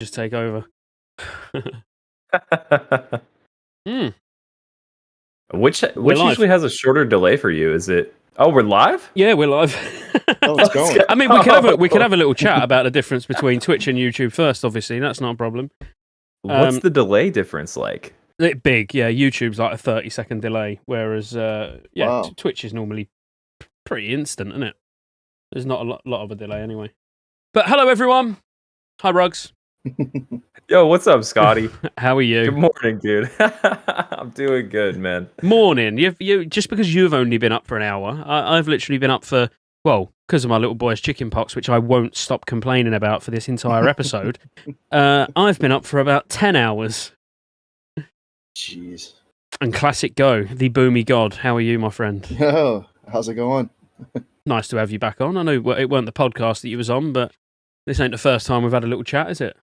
just take over. Which live. usually has a shorter delay for you? Is it? Oh, we're live? Yeah, we're live. Oh, it's going. I mean, we could have a little chat about the difference between Twitch and YouTube first. Obviously, that's not a problem. What's the delay difference like? Big, yeah. YouTube's like a 30-second delay, whereas Wow. Twitch is normally pretty instant, isn't it? There's not a lot of a delay anyway. But hello, everyone. Hi, Rugs. Yo, what's up, Scotty? How are you? Good morning, dude. I'm doing good, man. Morning. You just because you've only been up for an hour, I've literally been up for, well, because of my little boy's chicken pox, which I won't stop complaining about for this entire episode. I've been up for about 10 hours. Jeez. And classic Go, the boomy god. How are you, my friend? Oh, how's it going? Nice to have you back on. I know it weren't the podcast that you was on, but this ain't the first time we've had a little chat, is it?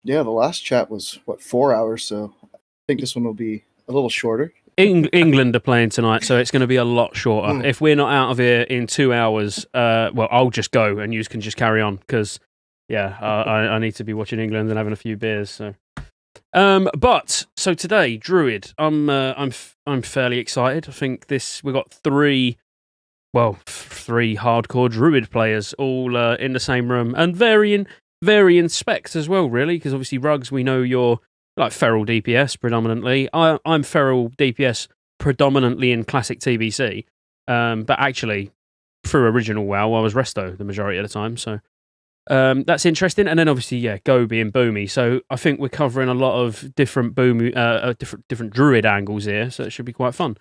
Yeah, the last chat was, 4 hours, so I think this one will be a little shorter. England are playing tonight, so it's going to be a lot shorter. If we're not out of here in 2 hours, well, I'll just go and you can just carry on, because, yeah, I need to be watching England and having a few beers, so... So today, Druid, I'm fairly excited. I think we got three hardcore Druid players all in the same room and varying specs as well, really. Because obviously, Rugs, we know you're like feral DPS predominantly. I'm feral DPS predominantly in classic TBC, but actually through original WoW, I was Resto the majority of the time. So. That's interesting, and then obviously, yeah, Go being boomy. So I think we're covering a lot of different boomy, different Druid angles here. So it should be quite fun.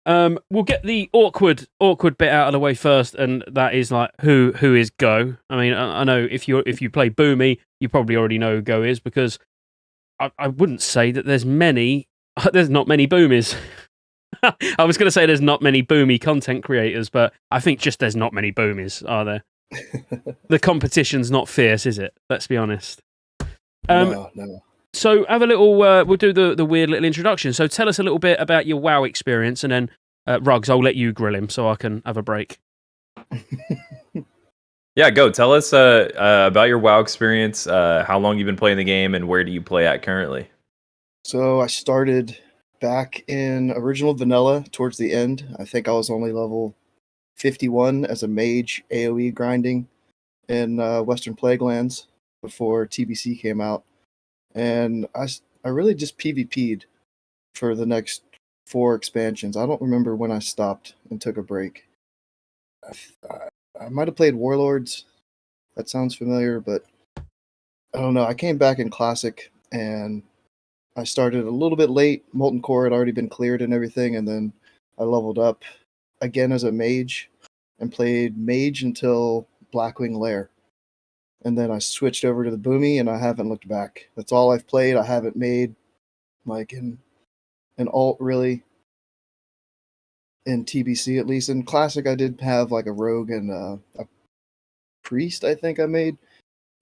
We'll get the awkward bit out of the way first, and that is like who is Go. I mean, I know if you play boomy, you probably already know who Go is, because I wouldn't say that there's not many boomies. I was going to say there's not many boomy content creators, but I think just there's not many boomies, are there? The competition's not fierce, is it? Let's be honest. No. So have a little. We'll do the weird little introduction. So tell us a little bit about your WoW experience, and then Rugs, I'll let you grill him so I can have a break. Yeah, go. Tell us about your WoW experience, how long you've been playing the game, and where do you play at currently? So I started back in original vanilla towards the end. I think I was only level 51 as a mage AoE grinding in Western Plaguelands before TBC came out. And I really just PvP'd for the next 4 expansions. I don't remember when I stopped and took a break. I might have played Warlords. That sounds familiar, but I don't know. I came back in Classic, and I started a little bit late. Molten Core had already been cleared and everything, and then I leveled up again as a mage and played mage until Blackwing Lair. And then I switched over to the boomy, and I haven't looked back. That's all I've played. I haven't made like an alt really in TBC, at least. In Classic, I did have like a rogue and a priest, I think I made.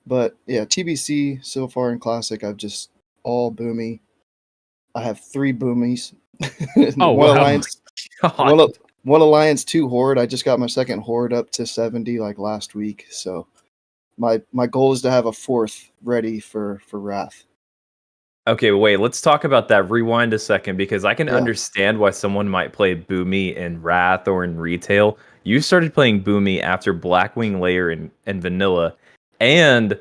But yeah, TBC so far in Classic, I've just all boomy. I have 3 boomies. Oh, one wow. One Alliance, 2 Horde. I just got my second Horde up to 70 like last week. So my goal is to have a 4th ready for Wrath. Okay, wait, let's talk about that. Rewind a second, because I can understand why someone might play Boomy in Wrath or in Retail. You started playing Boomy after Blackwing Lair and Vanilla, and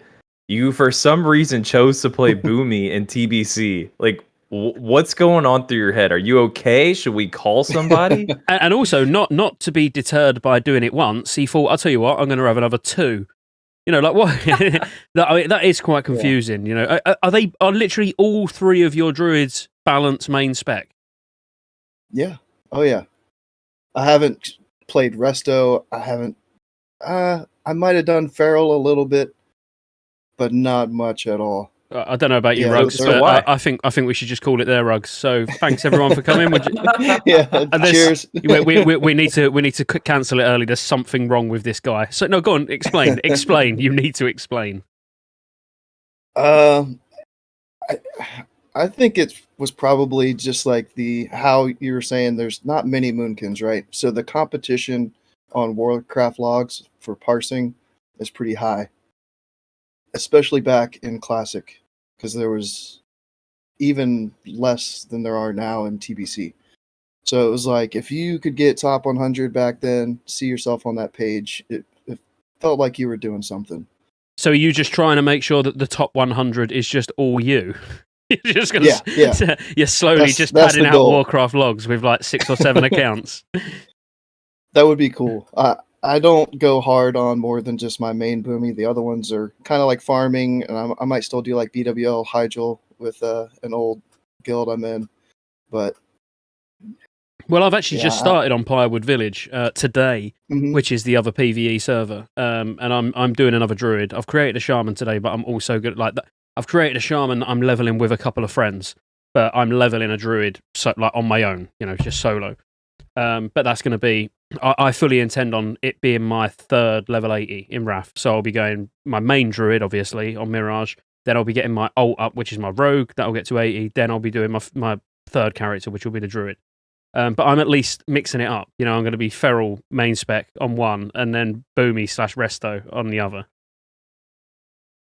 you, for some reason, chose to play Boomy in TBC. Like, what's going on through your head? Are you okay? Should we call somebody? And also, not to be deterred by doing it once, he thought, I'll tell you what, I'm going to have another 2. You know, like what? that is quite confusing. You know, are literally all 3 of your druids balance main spec? Yeah. Oh yeah. I haven't played Resto. I haven't. I might have done Feral a little bit, but not much at all. I don't know about you, Rugs, but I think we should just call it there, Rugs. So thanks everyone for coming. Yeah, cheers. We need to cancel it early. There's something wrong with this guy. So no, go on, explain. You need to explain. I think it was probably just like how you were saying. There's not many Moonkins, right? So the competition on Warcraft logs for parsing is pretty high. especially back in Classic, because there was even less than there are now in TBC. So it was like, if you could get top 100 back then, see yourself on that page, it felt like you were doing something. So are you just trying to make sure that the top 100 is just all you? You're just gonna, you're slowly just padding out Warcraft logs with like 6 or 7 accounts. That would be cool. I don't go hard on more than just my main Boomy. The other ones are kind of like farming, and I might still do like BWL Hyjal with an old guild I'm in. But well, I've actually just started on Pyrewood Village today, which is the other PvE server, and I'm doing another Druid. I've created a Shaman today, but I'm also good like that. I've created a Shaman that I'm leveling with a couple of friends, but I'm leveling a Druid like on my own, just solo. But that's going to be. I fully intend on it being my 3rd level 80 in Wrath. So I'll be going my main Druid, obviously, on Mirage. Then I'll be getting my ult up, which is my Rogue. That'll get to 80. Then I'll be doing my 3rd character, which will be the Druid. But I'm at least mixing it up. I'm going to be Feral main spec on one, and then Boomy / Resto on the other.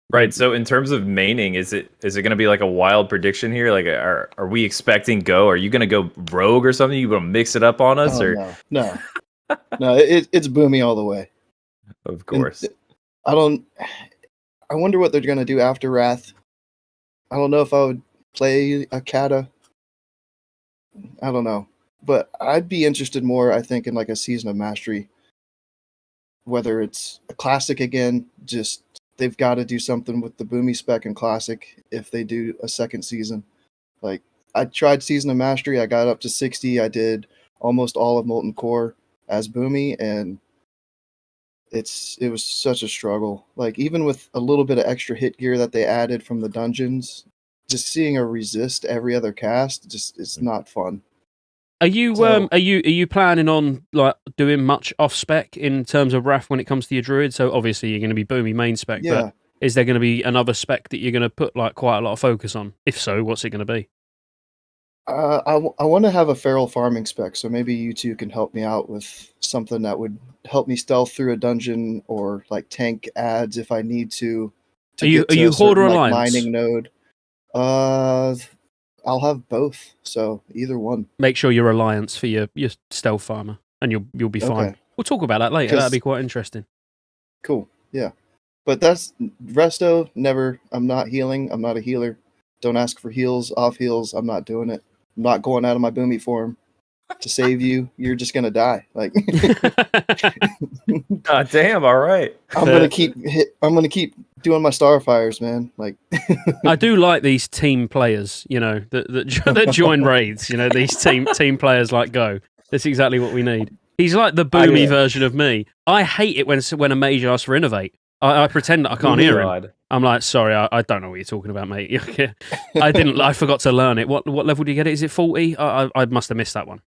Right. So in terms of maining, is it going to be like a wild prediction here? Like, are we expecting Go? Are you going to go Rogue or something? You going to mix it up on us? No. No, it's Boomy all the way. Of course. I wonder what they're going to do after Wrath. I don't know if I would play a Kata. I don't know. But I'd be interested more, I think, in like a Season of Mastery. Whether it's a Classic again, just they've got to do something with the Boomy spec and Classic if they do a second season. Like, I tried Season of Mastery. I got up to 60. I did almost all of Molten Core as Boomy, and it was such a struggle. Like, even with a little bit of extra hit gear that they added from the dungeons, just seeing a resist every other cast, it's not fun. Are you planning on like doing much off spec in terms of Wrath when it comes to your Druid? So obviously you're going to be Boomy main spec, but is there going to be another spec that you're going to put like quite a lot of focus on? If so, what's it going to be? I want to have a feral farming spec, so maybe you two can help me out with something that would help me stealth through a dungeon or like tank ads if I need to. Are you Horde or Alliance? Mining node. I'll have both, so either one. Make sure you're Alliance for your stealth farmer, and you'll be fine. Okay. We'll talk about that later. That'd be quite interesting. Cool, yeah. But that's Resto. Never. I'm not healing. I'm not a healer. Don't ask for heals, off heals. I'm not doing it. I'm not going out of my Boomy form to save you. You're just gonna die. Like, God damn! All right. I'm gonna keep doing my Starfires, man. Like, I do like these team players. That join raids. These team players like Go. That's exactly what we need. He's like the Boomy version of me. I hate it when a mage asks for Innovate. I pretend that I can't hear him. I'm like, sorry, I don't know what you're talking about, mate. I forgot to learn it. What level do you get it? Is it 40? I must have missed that one.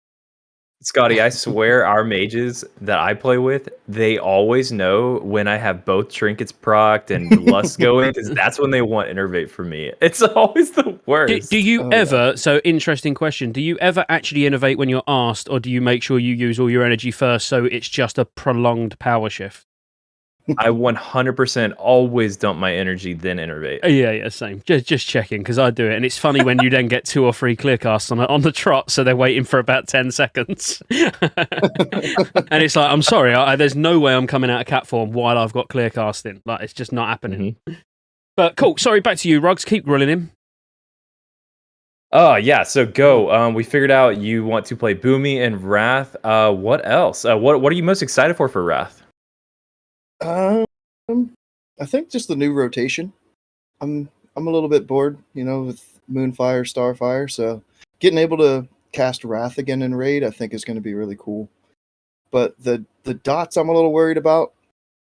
Scotty, I swear our mages that I play with, they always know when I have both trinkets procced and lust going, because that's when they want Innervate from me. It's always the worst. Do you ever, so interesting question, do you ever actually innovate when you're asked, or do you make sure you use all your energy first so it's just a prolonged power shift? I 100% always dump my energy, then innervate. Yeah, same. Just checking, because I do it, and it's funny when you then get 2 or 3 clear casts on the trot, so they're waiting for about 10 seconds. And it's like, I'm sorry, there's no way I'm coming out of cat form while I've got clear casting. Like, it's just not happening. Mm-hmm. But cool. Sorry, back to you, Ruggs. Keep grilling him. Oh, yeah. So Go. We figured out you want to play Boomy and Wrath. What else? What are you most excited for Wrath? I think just the new rotation. I'm a little bit bored, with Moonfire, Starfire, so getting able to cast Wrath again in raid, I think is going to be really cool. But the dots I'm a little worried about.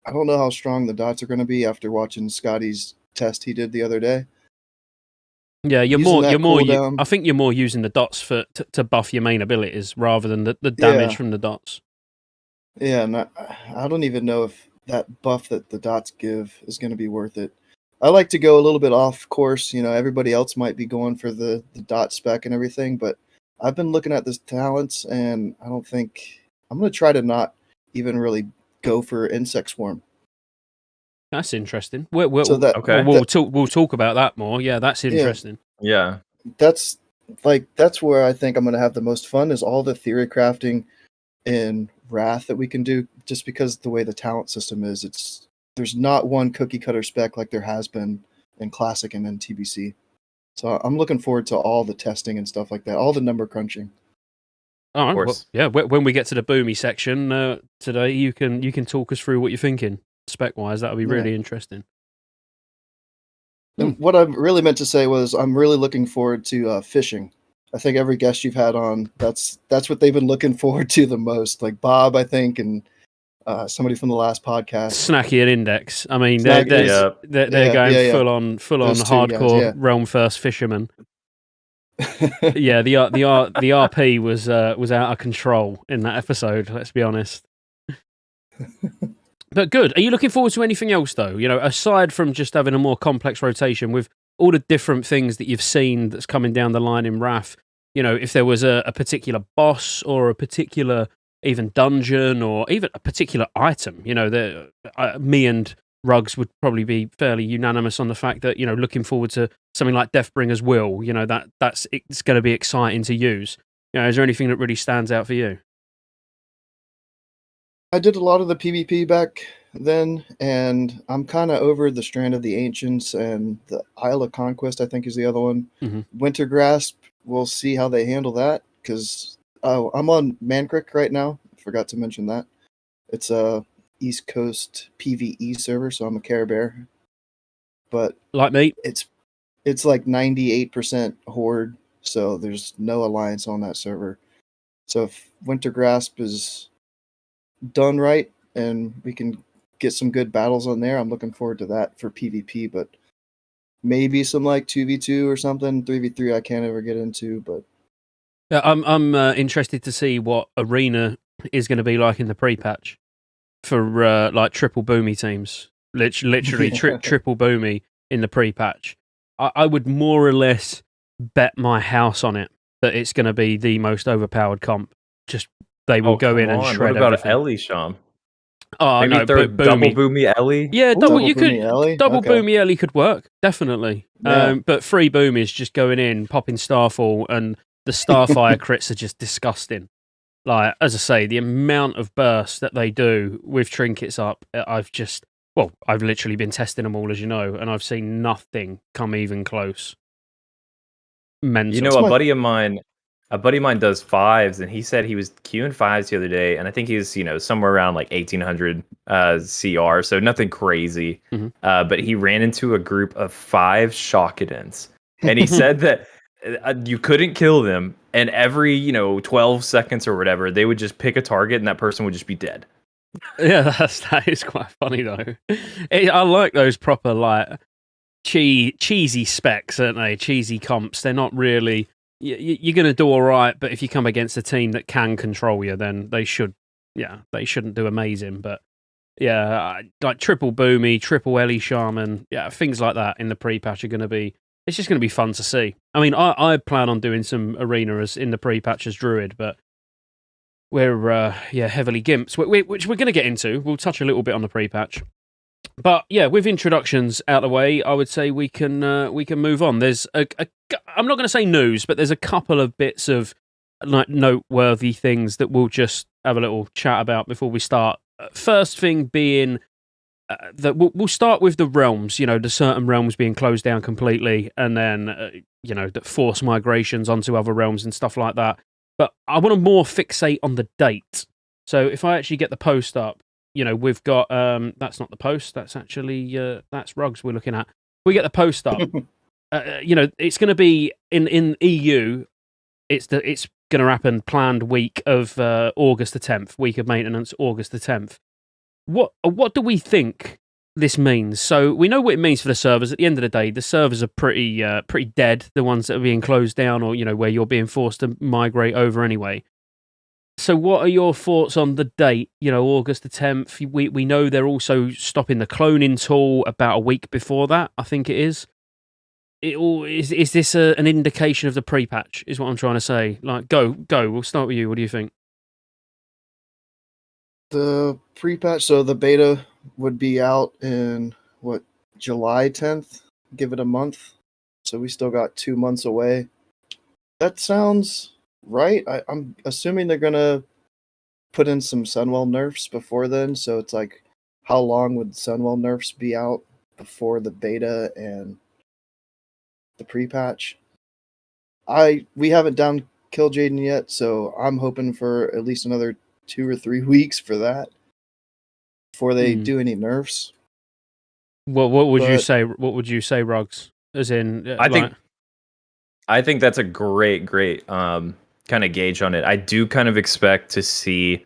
I don't know how strong the dots are going to be after watching Scotty's test he did the other day. Yeah, I think you're more using the dots to buff your main abilities rather than the damage from the dots. Yeah, and I don't even know if that buff that the dots give is going to be worth it. I like to go a little bit off course. Everybody else might be going for the dot spec and everything, but I've been looking at this talents, and I don't think I'm going to try to not even really go for Insect Swarm. That's interesting. So that Okay. We'll talk about that more. Yeah, that's interesting. Yeah. that's where I think I'm going to have the most fun, is all the theory crafting in Wrath that we can do, just because the way the talent system is, there's not one cookie cutter spec like there has been in Classic and in TBC. So I'm looking forward to all the testing and stuff like that, all the number crunching. All right. Of course. Well, yeah. When we get to the boomy section today, you can talk us through what you're thinking spec wise. That'll be really interesting. And what I really meant to say was I'm really looking forward to fishing. I think every guest you've had on, that's what they've been looking forward to the most. Like Bob, I think, and somebody from the last podcast. Snacky and Index. I mean, Snacky, they're going full on Those two hardcore guys, yeah. realm first fishermen. Yeah, the RP was out of control in that episode. Let's be honest. But good. Are you looking forward to anything else though? You know, aside from just having a more complex rotation with all the different things that you've seen that's coming down the line in Wrath. You know, if there was a particular boss or a particular even dungeon or even a particular item, you know, me and Ruggs would probably be fairly unanimous on the fact that, you know, looking forward to something like Deathbringer's Will, you know, it's going to be exciting to use. You know, is there anything that really stands out for you? I did a lot of the PvP back then, and I'm kind of over the Strand of the Ancients, and the Isle of Conquest, I think, is the other one. Mm-hmm. Wintergrasp, we'll see how they handle that, because I'm on Mancrick right now. Forgot to mention that. It's a East Coast PvE server, so I'm a Care Bear. But like me, it's like 98% Horde, so there's no alliance on that server. So if Wintergrasp is done right and we can get some good battles on there, I'm looking forward to that for PvP. But maybe some like 2v2 or something. 3v3 I can't ever get into, but yeah, I'm interested to see what Arena is going to be like in the pre-patch for like triple boomy teams. Literally triple boomy in the pre-patch. I would more or less bet my house on it that it's going to be the most overpowered comp. Just they will go in and shred What about everything. Ellie, Sham? Oh, Maybe no, double boomy. boomy Ellie? Yeah, Double boomy Ellie could work, definitely. Yeah. But free boom is just going in, popping Starfall, and the Starfire crits are just disgusting. Like, as I say, the amount of burst that they do with trinkets up, I've literally been testing them all, as you know, and I've seen nothing come even close. Mental. You know, a buddy of mine does fives, and he said he was queuing fives the other day, and I think he was, you know, somewhere around like 1800 CR, so nothing crazy. Mm-hmm. But he ran into a group of 5 Shockadens, and he said that you couldn't kill them, and every, you know, 12 seconds or whatever, they would just pick a target, and that person would just be dead. Yeah, that is quite funny though. I like those proper like cheesy specs, aren't they? Cheesy comps. They're not really. You're going to do all right, but if you come against a team that can control you, then they shouldn't do amazing. But yeah, like triple boomy, triple Ellie Shaman, yeah, things like that in the pre-patch are going to be. It's just going to be fun to see. I mean, I plan on doing some arena as in the pre-patch as Druid, but we're heavily gimps, which we're going to get into. We'll touch a little bit on the pre-patch. But yeah, with introductions out of the way, I would say we can move on. There's I'm not going to say news, but there's a couple of bits of like noteworthy things that we'll just have a little chat about before we start. First thing being that we'll start with the realms. You know, the certain realms being closed down completely, and then you know, the force migrations onto other realms and stuff like that. But I want to more fixate on the date. So if I actually get the post up. You know, we've got that's not the post. That's actually that's Ruggs we're looking at. We get the post up. You know, it's going to be in EU. It's going to happen planned week of August the 10th. Week of maintenance, August the 10th. What do we think this means? So we know what it means for the servers. At the end of the day, the servers are pretty dead. The ones that are being closed down, or you know, where you're being forced to migrate over anyway. So what are your thoughts on the date, you know, August the 10th? We know they're also stopping the cloning tool about a week before that, I think it is. Is this an indication of the pre-patch, is what I'm trying to say? Like, go. We'll start with you. What do you think? The pre-patch, so the beta would be out in what, July 10th? Give it a month. So we still got 2 months away. That sounds right. I'm assuming they're going to put in some Sunwell nerfs before then. So it's like, how long would Sunwell nerfs be out before the beta and the pre-patch? We haven't down Kill Jaden yet, so I'm hoping for at least another 2 or 3 weeks for that before they do any nerfs. What would you say? What would you say, Rugs? As in, I think that's a great kind of gauge on it. I do kind of expect to see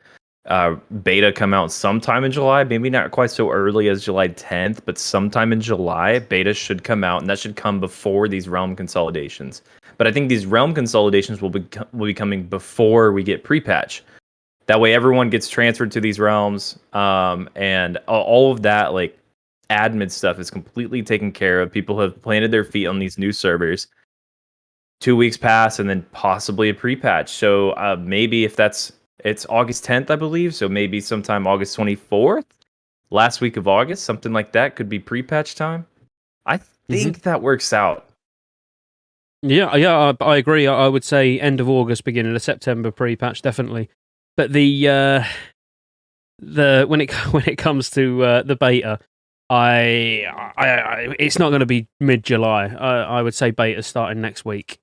beta come out sometime in July. Maybe not quite so early as July 10th, but sometime in July, beta should come out, and that should come before these realm consolidations. But I think these realm consolidations will be coming before we get pre-patch. That way, everyone gets transferred to these realms, and all of that like admin stuff is completely taken care of. People have planted their feet on these new servers. 2 weeks pass, and then possibly a pre-patch. So maybe if it's August 10th, I believe. So maybe sometime August 24th, last week of August, something like that could be pre-patch time. I think that works out. Yeah, I agree. I would say end of August, beginning of September pre-patch, definitely. But the when it comes to the beta, it's not going to be mid-July. I would say beta starting next week.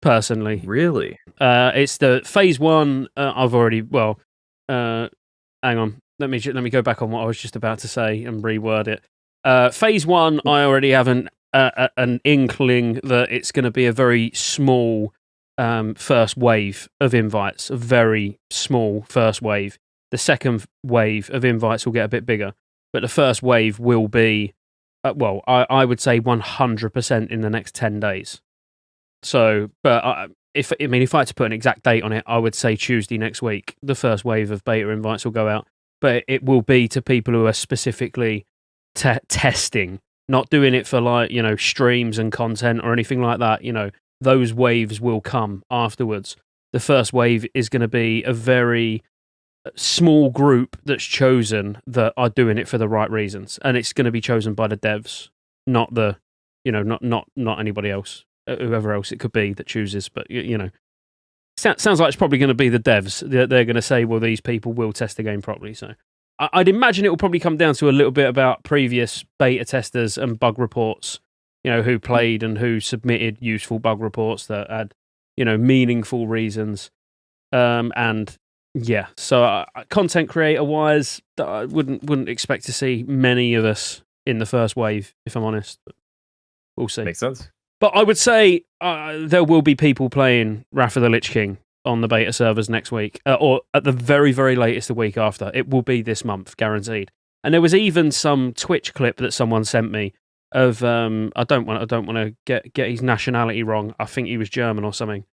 Personally, really, it's the phase 1. I've already hang on. Let me go back on what I was just about to say and reword it. Phase 1, I already have an inkling that it's going to be a very small first wave of invites, a very small first wave. The second wave of invites will get a bit bigger, but the first wave will be, I would say 100% in the next 10 days. So, but if I had to put an exact date on it, I would say Tuesday next week, the first wave of beta invites will go out. But it will be to people who are specifically testing, not doing it for streams and content or anything like that. Those waves will come afterwards. The first wave is going to be a very small group that's chosen that are doing it for the right reasons, and it's going to be chosen by the devs, not the, not anybody else. Whoever else it could be that chooses, but sounds like it's probably going to be the devs. They're going to say, well, these people will test the game properly. So I'd imagine it will probably come down to a little bit about previous beta testers and bug reports, who played and who submitted useful bug reports that had, meaningful reasons. And yeah, so content creator wise, I wouldn't expect to see many of us in the first wave, if I'm honest. But we'll see. Makes sense. But I would say there will be people playing Wrath of the Lich King on the beta servers next week, or at the very, very latest the week after. It will be this month, guaranteed. And there was even some Twitch clip that someone sent me of I don't want to get his nationality wrong. I think he was German or something.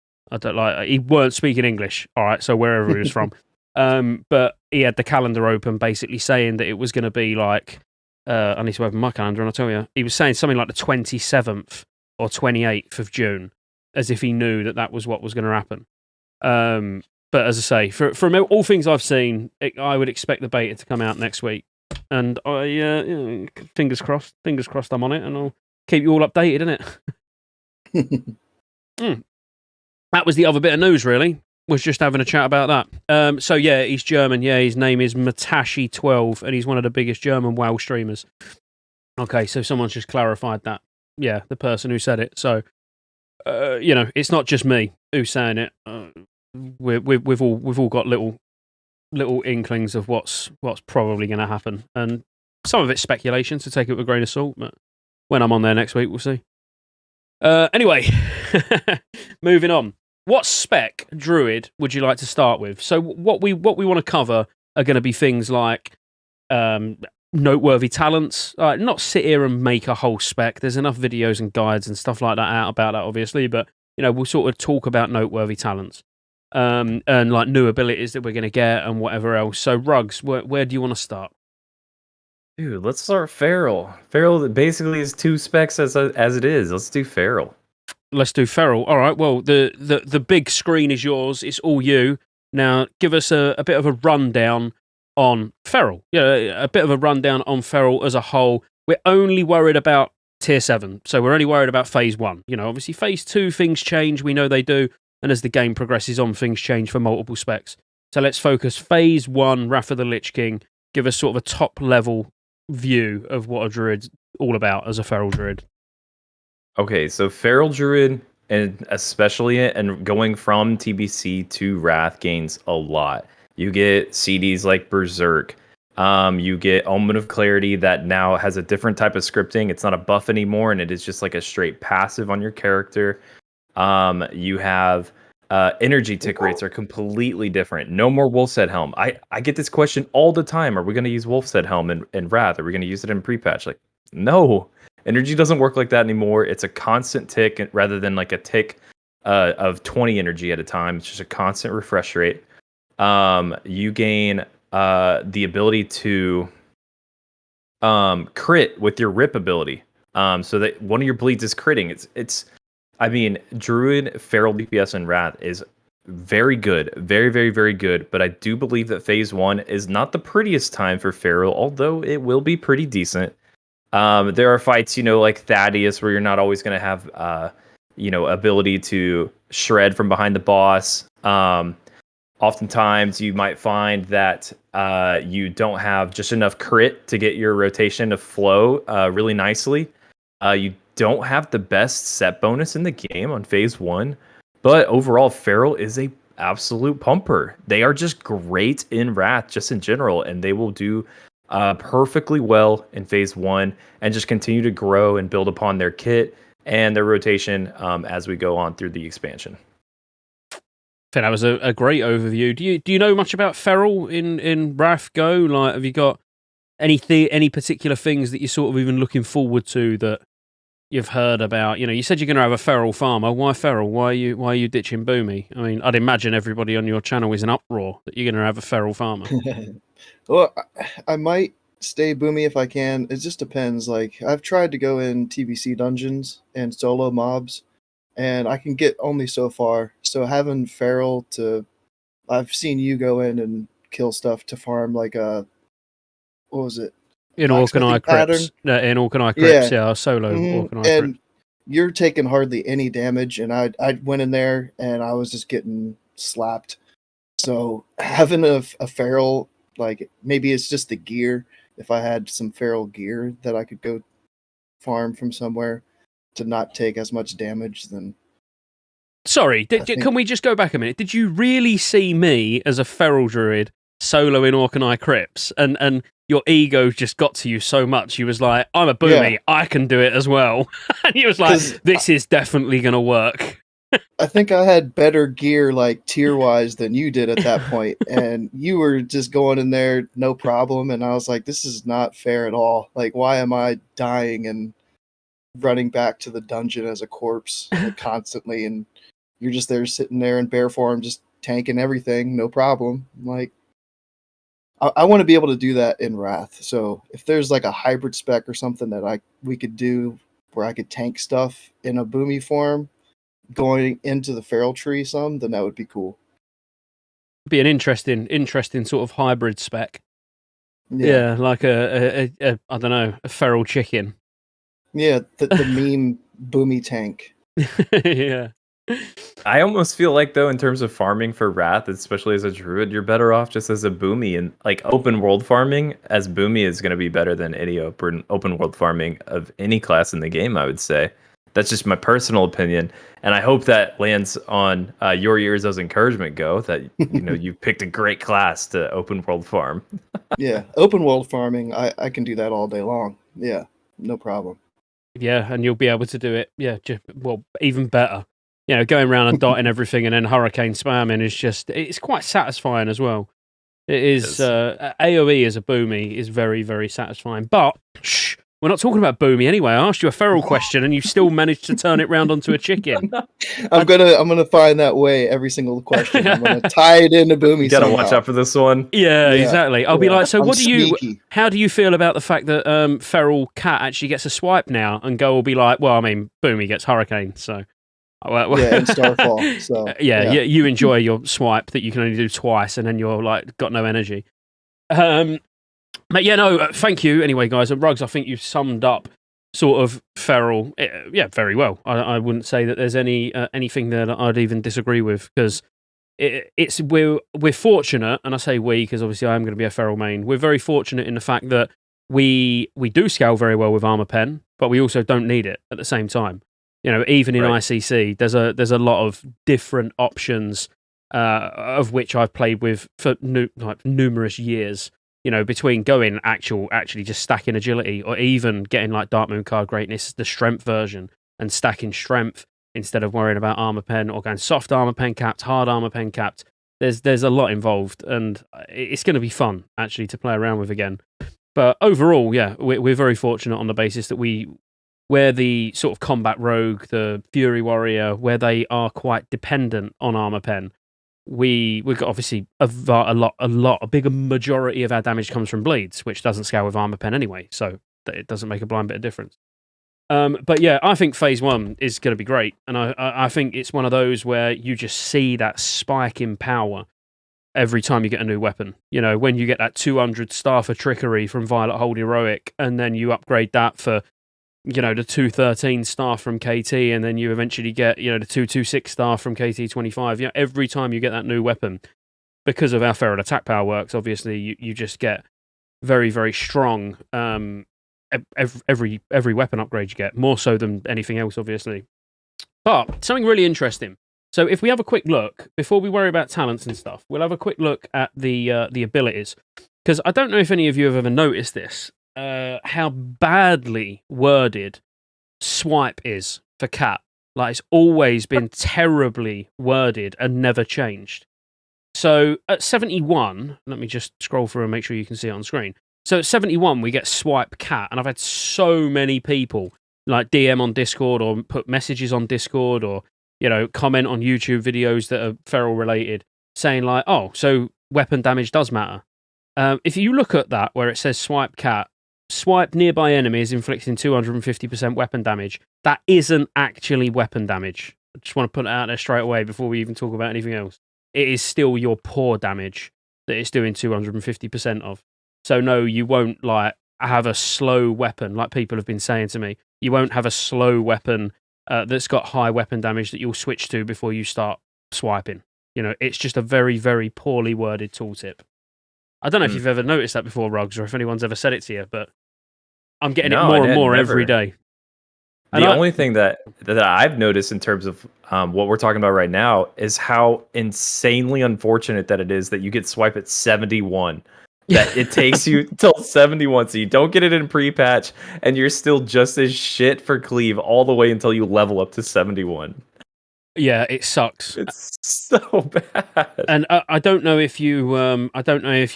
He weren't speaking English. All right, so wherever he was from. But he had the calendar open, basically saying that it was going to be like I need to open my calendar, and I'll tell you. He was saying something like the 27th. Or 28th of June, as if he knew that was what was going to happen. But as I say, from all things I've seen, I would expect the beta to come out next week. And fingers crossed I'm on it, and I'll keep you all updated, innit? That was the other bit of news, really. Was just having a chat about that. So yeah, he's German. Yeah, his name is Matashi12, and he's one of the biggest German WoW streamers. Okay, so someone's just clarified that. Yeah, the person who said it. So, it's not just me who's saying it. We've all got little inklings of what's probably going to happen, and some of it's speculation, so take it with a grain of salt. But when I'm on there next week, we'll see. Anyway, moving on. What spec Druid would you like to start with? So, what we want to cover are going to be things like noteworthy talents. Not sit here and make a whole spec. There's enough videos and guides and stuff like that out about that, obviously. But we'll sort of talk about noteworthy talents, and like new abilities that we're going to get and whatever else. So, Rugs, where do you want to start? Dude, let's start Feral. Feral basically is 2 specs as it is. Let's do Feral. Let's do Feral. All right. Well, the big screen is yours. It's all you. Now, give us a bit of a rundown on Feral. Yeah, a bit of a rundown on Feral as a whole. We're only worried about Tier 7, so we're only worried about Phase 1. Obviously Phase 2, things change, we know they do, and as the game progresses on, things change for multiple specs. So let's focus Phase 1, Wrath of the Lich King, give us sort of a top-level view of what a Druid's all about as a Feral Druid. Okay, so Feral Druid, and especially and going from TBC to Wrath, gains a lot. You get CDs like Berserk. You get Omen of Clarity that now has a different type of scripting. It's not a buff anymore, and it is just like a straight passive on your character. You have energy tick rates are completely different. No more Wolf's Head Helm. I get this question all the time. Are we going to use Wolf's Head Helm in Wrath? Are we going to use it in pre-patch? Like, no. Energy doesn't work like that anymore. It's a constant tick rather than like a tick of 20 energy at a time. It's just a constant refresh rate. You gain the ability to crit with your rip ability. So that one of your bleeds is critting. I mean, Druid, Feral DPS, and Wrath is very good. Very, very, very good. But I do believe that Phase 1 is not the prettiest time for Feral, although it will be pretty decent. There are fights, like Thaddeus, where you're not always going to have, ability to shred from behind the boss. Oftentimes, you might find that you don't have just enough crit to get your rotation to flow really nicely. You don't have the best set bonus in the game on Phase 1, but overall, Feral is a absolute pumper. They are just great in Wrath, just in general, and they will do perfectly well in Phase 1 and just continue to grow and build upon their kit and their rotation as we go on through the expansion. I think that was a great overview. Do you know much about Feral in Wrath Go? Like, have you got any particular things that you're sort of even looking forward to that you've heard about? You said you're going to have a Feral farmer. Why Feral? Why are you ditching Boomy? I mean, I'd imagine everybody on your channel is in uproar that you're going to have a Feral farmer. Well, I might stay Boomy if I can. It just depends. Like, I've tried to go in TBC dungeons and solo mobs, and I can get only so far. So having Feral I've seen you go in and kill stuff to farm like what was it? In Orkanai Crypts. In Orkanai Crypts, yeah, solo Orkanai Crypts. And you're taking hardly any damage, and I went in there and I was just getting slapped. So having a Feral, like, maybe it's just the gear. If I had some Feral gear that I could go farm from somewhere to not take as much damage, then... Sorry, can we just go back a minute? Did you really see me as a Feral Druid solo in Orkanai Crypts? And your ego just got to you so much, you was like, I'm a Boomy, yeah. I can do it as well. And you was like, this is definitely going to work. I think I had better gear, like, tier-wise than you did at that point, and you were just going in there, no problem, and I was like, this is not fair at all. Like, why am I dying and running back to the dungeon as a corpse constantly, and you're just there sitting there in bear form, just tanking everything, no problem. Like, I want to be able to do that in Wrath, so if there's, like, a hybrid spec or something that we could do where I could tank stuff in a Boomy form, going into the Feral tree some, then that would be cool. Be an interesting sort of hybrid spec. Yeah, like a I don't know, a Feral chicken. Yeah, the meme Boomy tank. Yeah. I almost feel like, though, in terms of farming for Wrath, especially as a Druid, you're better off just as a Boomy. And like open world farming as Boomy is going to be better than any open world farming of any class in the game, I would say. That's just my personal opinion, and I hope that lands on your ears as encouragement. Go that you've picked a great class to open world farm. Yeah, open world farming, I can do that all day long. Yeah, no problem. Yeah, and you'll be able to do it. Yeah, even better. Going around and dotting everything and then hurricane spamming it's quite satisfying as well. It is. AoE as a Boomy is very, very satisfying. But we're not talking about Boomy anyway. I asked you a Feral question and you still managed to turn it round onto a chicken. I'm gonna find that way every single question. I'm gonna tie it into Boomy. You gotta watch out for this one. Yeah, exactly. I'll be like, so how do you feel about the fact that Feral Cat actually gets a swipe now? And Go will be like, well, I mean, Boomy gets hurricane, so. And Starfall. So you enjoy your swipe that you can only do twice, and then you're like got no energy. But yeah, no, thank you anyway, guys. And Rugs, I think you've summed up sort of feral, very well. I wouldn't say that there's anything there that I'd even disagree with, because we're fortunate, and I say we because obviously I am going to be a feral main. We're very fortunate in the fact that we do scale very well with armor pen, but we also don't need it at the same time. Even in ICC, there's a lot of different options, of which I've played with for numerous years. Between going actually just stacking agility, or even getting like Dark Moon card greatness, the strength version, and stacking strength instead of worrying about armor pen, or going soft armor pen capped, hard armor pen capped. There's a lot involved, and it's going to be fun actually to play around with again. But overall, yeah, we're very fortunate on the basis that where the sort of combat rogue, the Fury Warrior, where they are quite dependent on armor pen. We've got obviously a bigger majority of our damage comes from bleeds, which doesn't scale with armor pen anyway, so it doesn't make a blind bit of difference. But yeah, I think phase 1 is going to be great, and I think it's one of those where you just see that spike in power every time you get a new weapon. When you get that 200 star for trickery from Violet Hold Heroic, and then you upgrade that for the 213 star from KT, and then you eventually get, the 226 star from KT25. Every time you get that new weapon, because of how feral attack power works, obviously you just get very, very strong every weapon upgrade you get, more so than anything else, obviously. But something really interesting. So if we have a quick look, before we worry about talents and stuff, we'll have a quick look at the abilities, because I don't know if any of you have ever noticed this. How badly worded swipe is for cat. Like, it's always been terribly worded and never changed. So at 71, let me just scroll through and make sure you can see it on screen. So at 71, we get swipe cat, and I've had so many people like DM on Discord, or put messages on Discord, or comment on YouTube videos that are feral related, saying like, oh, so weapon damage does matter. If you look at that where it says swipe cat, swipe nearby enemies inflicting 250% weapon damage, that isn't actually weapon damage. I just want to put it out there straight away before we even talk about anything else. It is still your paw damage that it's doing 250% of. So no, you won't like have a slow weapon like people have been saying to me. You won't have a slow weapon that's got high weapon damage that you'll switch to before you start swiping. It's just a very, very poorly worded tooltip. I don't know if you've ever noticed that before, Rugs, or if anyone's ever said it to you, but I'm getting it more and more every day. The only thing that I've noticed in terms of what we're talking about right now is how insanely unfortunate that it is that you get swipe at 71. That it takes you till 71, so you don't get it in pre-patch, and you're still just as shit for cleave all the way until you level up to 71. Yeah, it sucks. It's so bad. And I don't know if you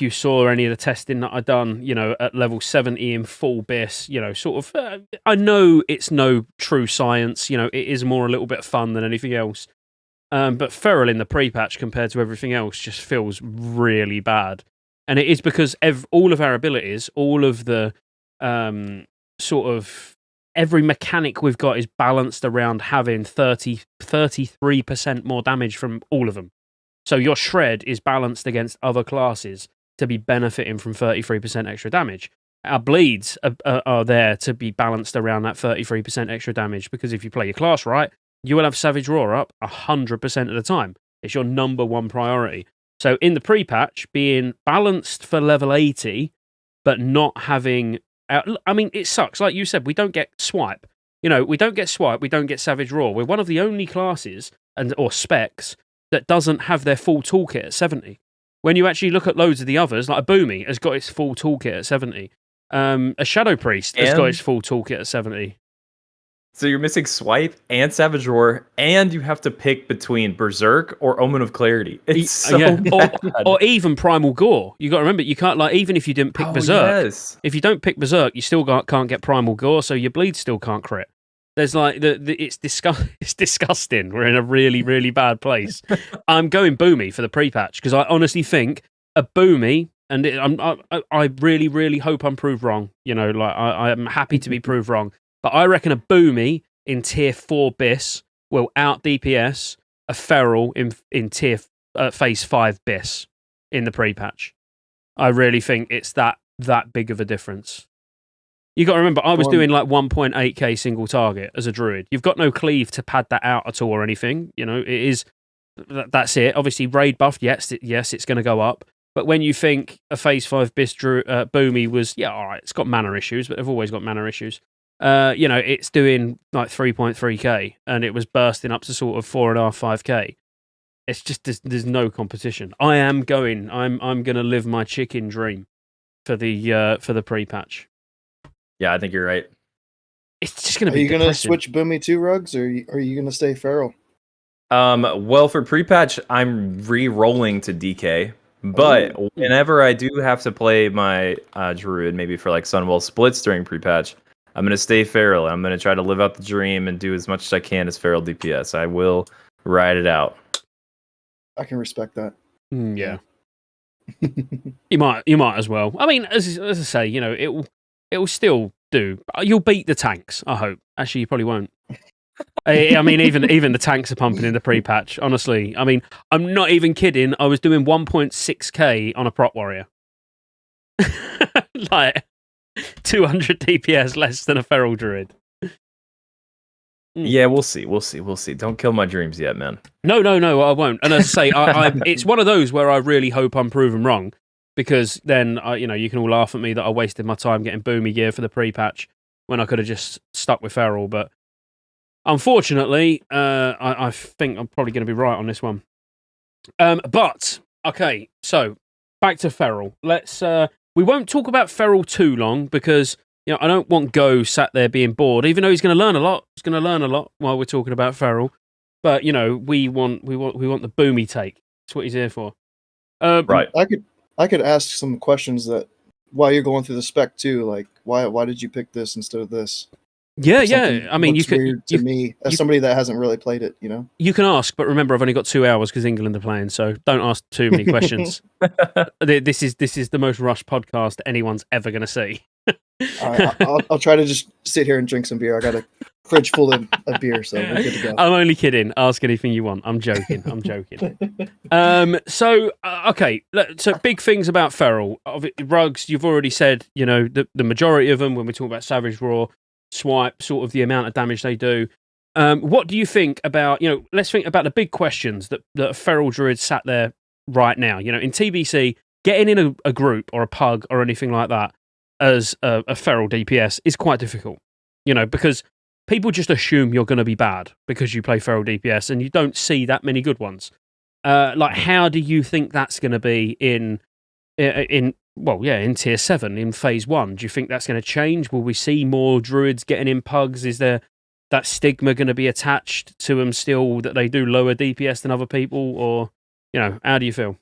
saw any of the testing that I done, at level 70 in full BIS, sort of. I know it's no true science, it is more a little bit of fun than anything else. But feral in the pre-patch compared to everything else just feels really bad. And it is because all of our abilities, all of the sort of every mechanic we've got is balanced around having 33% more damage from all of them. So your shred is balanced against other classes to be benefiting from 33% extra damage. Our bleeds are there to be balanced around that 33% extra damage, because if you play your class right, you will have Savage Roar up 100% of the time. It's your number one priority. So in the pre-patch, being balanced for level 80, but not having... I mean, it sucks. Like you said, we don't get swipe. We don't get swipe, we don't get Savage Roar. We're one of the only classes or specs that doesn't have their full toolkit at 70. When you actually look at loads of the others, like a Boomy has got its full toolkit at 70. A Shadow Priest has got its full toolkit at 70. So you're missing Swipe and Savage Roar, and you have to pick between Berserk or Omen of Clarity. It's so bad. Or even Primal Gore. You got to remember, you can't, like, even if you didn't pick Berserk, if you don't pick Berserk, you still can't get Primal Gore, so your bleed still can't crit. There's like it's disgusting. We're in a really, really bad place. I'm going Boomy for the pre-patch because I honestly think a Boomy, and I really, really hope I'm proved wrong. I am happy to be proved wrong. But I reckon a Boomy in tier 4 BIS will out DPS a Feral in tier phase 5 BIS in the pre-patch. I really think it's that big of a difference. You got to remember, I was doing like 1.8k single target as a druid. You've got no cleave to pad that out at all or anything. You know, it is that's it. Obviously, raid buffed. Yes, it's going to go up. But when you think a phase 5 Bis Boomy was, all right, it's got mana issues, but they've always got mana issues. You know, it's doing like 3.3k, and it was bursting up to sort of 4.5, 5k. It's just there's no competition. I'm going to live my chicken dream for the pre-patch. Yeah, I think you're right. It's just going to be. Are you going to switch Boomy to Rugs, or are you going to stay Feral? Well, for pre-patch, I'm re-rolling to DK. But whenever I do have to play my Druid, maybe for like Sunwell splits during pre-patch, I'm going to stay Feral. I'm going to try to live out the dream and do as much as I can as Feral DPS. I will ride it out. I can respect that. Yeah. you might as well. I mean, as I say, you know, it will still do. You'll beat the tanks, I hope. Actually, you probably won't. I mean, even the tanks are pumping in the pre-patch. Honestly, I mean, I'm not even kidding. I was doing 1.6k on a prop warrior, like 200 DPS less than a feral druid. Yeah, we'll see. Don't kill my dreams yet, man. No, I won't. And as I say, it's one of those where I really hope I'm proven wrong, because then you can all laugh at me that I wasted my time getting Boomy gear for the pre-patch when I could have just stuck with feral, but. Unfortunately, I think I'm probably going to be right on this one. But okay, so back to feral. Let's. We won't talk about feral too long because I don't want Go sat there being bored. Even though he's going to learn a lot, while we're talking about feral. But we want the Boomy take. That's what he's here for. Right. I could ask some questions that while you're going through the spec too, like why did you pick this instead of this? Yeah. I mean, you could. Weird to me, as somebody that hasn't really played it, You can ask, but remember, I've only got 2 hours because England are playing, so don't ask too many questions. This is the most rushed podcast anyone's ever going to see. I'll try to just sit here and drink some beer. I got a fridge full of beer, so we're good to go. I'm only kidding. Ask anything you want. I'm joking. So big things about feral. Rugs, you've already said, the majority of them, when we talk about Savage Raw, Swipe, sort of the amount of damage they do. What do you think about, let's think about the big questions that a feral druid sat there right now. In TBC, getting in a group or a pug or anything like that as a feral DPS is quite difficult, because people just assume you're going to be bad because you play feral DPS and you don't see that many good ones. How do you think that's going to be in tier 7, in phase 1? Do you think that's going to change? Will we see more druids getting in pugs? Is there that stigma going to be attached to them still that they do lower DPS than other people? Or, how do you feel?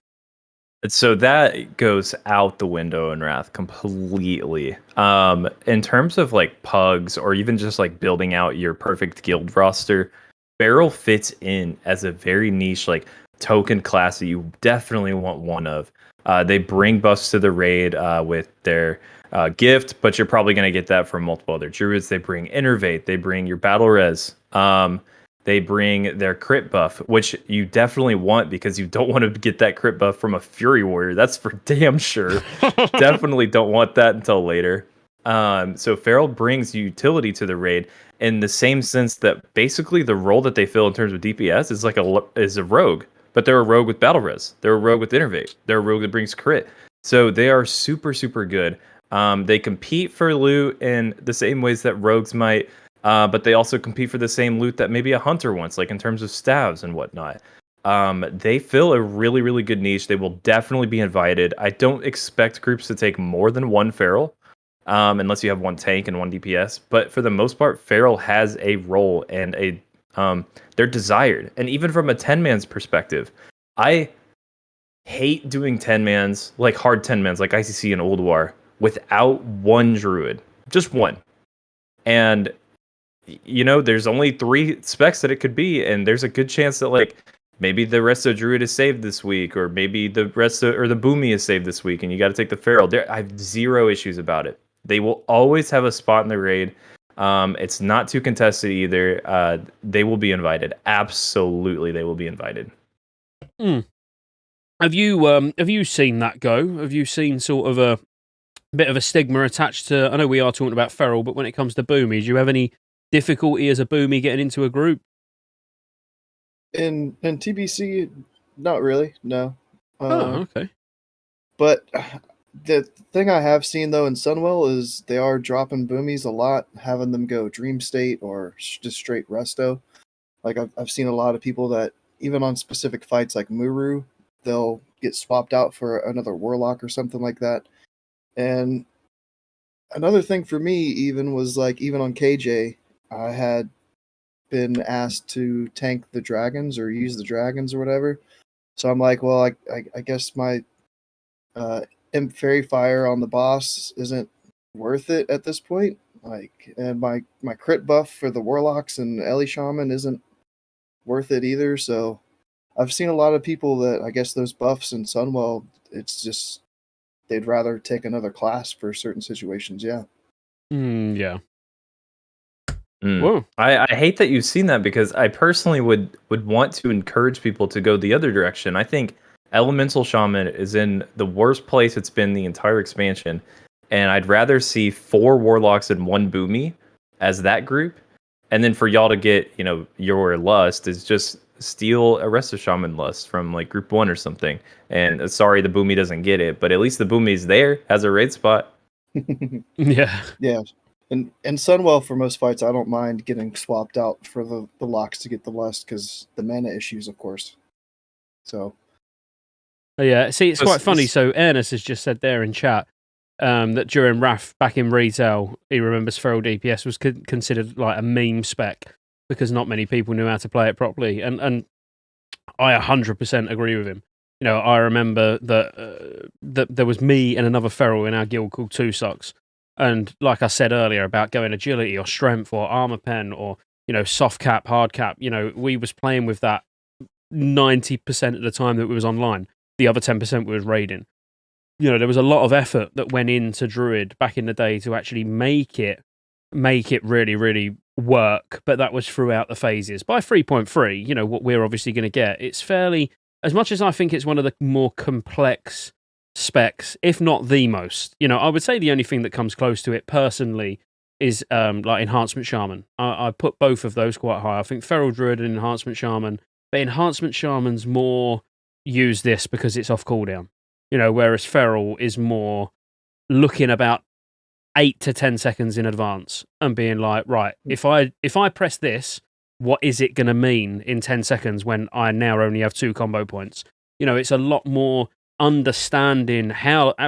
So that goes out the window in Wrath completely. In terms of like pugs or even just like building out your perfect guild roster, Feral fits in as a very niche like token class that you definitely want one of. They bring buffs to the raid with their gift, but you're probably going to get that from multiple other druids. They bring Innervate. They bring your battle res. They bring their crit buff, which you definitely want because you don't want to get that crit buff from a Fury Warrior. That's for damn sure. Definitely don't want that until later. So Feral brings utility to the raid in the same sense that basically the role that they fill in terms of DPS is a rogue. But they're a rogue with battle res. They're a rogue with Innervate. They're a rogue that brings crit. So they are super, super good. They compete for loot in the same ways that rogues might, but they also compete for the same loot that maybe a hunter wants, like in terms of staves and whatnot. They fill a really, really good niche. They will definitely be invited. I don't expect groups to take more than one feral, unless you have one tank and one DPS. But for the most part, feral has a role and they're desired. And even from a 10-man's perspective, I hate doing 10-mans, like hard 10-mans, like ICC and Old War, without one druid. Just one. And, there's only 3 specs that it could be, and there's a good chance that, like, maybe the Resto Druid is saved this week, or maybe the Resto or the Boomy is saved this week, and you got to take the Feral. I have 0 issues about it. They will always have a spot in the raid. It's not too contested either. They will be invited. Absolutely, they will be invited. Have you seen that go? Have you seen sort of a bit of a stigma attached to? I know we are talking about feral, but when it comes to boomies, do you have any difficulty as a boomie getting into a group? In TBC, not really. No. Oh, okay. But the thing I have seen though in Sunwell is they are dropping boomies a lot, having them go Dream State or just straight Resto. Like I've seen a lot of people that even on specific fights like Muru, they'll get swapped out for another Warlock or something like that. And another thing for me even was like even on KJ, I had been asked to tank the dragons or use the dragons or whatever. So I'm like, well, I guess my Imp Fairy Fire on the boss isn't worth it at this point. Like, and my crit buff for the Warlocks and Ellie Shaman isn't worth it either. So I've seen a lot of people that I guess those buffs in Sunwell, it's just they'd rather take another class for certain situations. Yeah. Yeah. Whoa. I hate that you've seen that because I personally would want to encourage people to go the other direction. I think Elemental Shaman is in the worst place it's been the entire expansion, and I'd rather see 4 Warlocks and 1 Boomy as that group, and then for y'all to get your lust is just steal a Resto Shaman lust from like group 1 or something. And sorry, the Boomy doesn't get it, but at least the Boomy's there, has a raid spot. Yeah. Yeah. And Sunwell, for most fights, I don't mind getting swapped out for the locks to get the lust because the mana issues, of course. So. Yeah, see, it's quite funny. So Ernest has just said there in chat that during Wrath back in retail, he remembers feral DPS was considered like a meme spec because not many people knew how to play it properly. And I 100% agree with him. I remember that there was me and another feral in our guild called Two Socks. And like I said earlier about going agility or strength or armor pen or, soft cap, hard cap, we was playing with that 90% of the time that we was online. The other 10% we was raiding. There was a lot of effort that went into Druid back in the day to actually make it really, really work. But that was throughout the phases. By 3.3, what we're obviously going to get, it's fairly, as much as I think it's one of the more complex specs, if not the most. I would say the only thing that comes close to it personally is like Enhancement Shaman. I put both of those quite high. I think Feral Druid and Enhancement Shaman, but Enhancement Shaman's more use this because it's off cooldown. Whereas Feral is more looking about 8 to 10 seconds in advance and being like, right, if I press this, what is it going to mean in 10 seconds when I now only have 2 combo points? It's a lot more understanding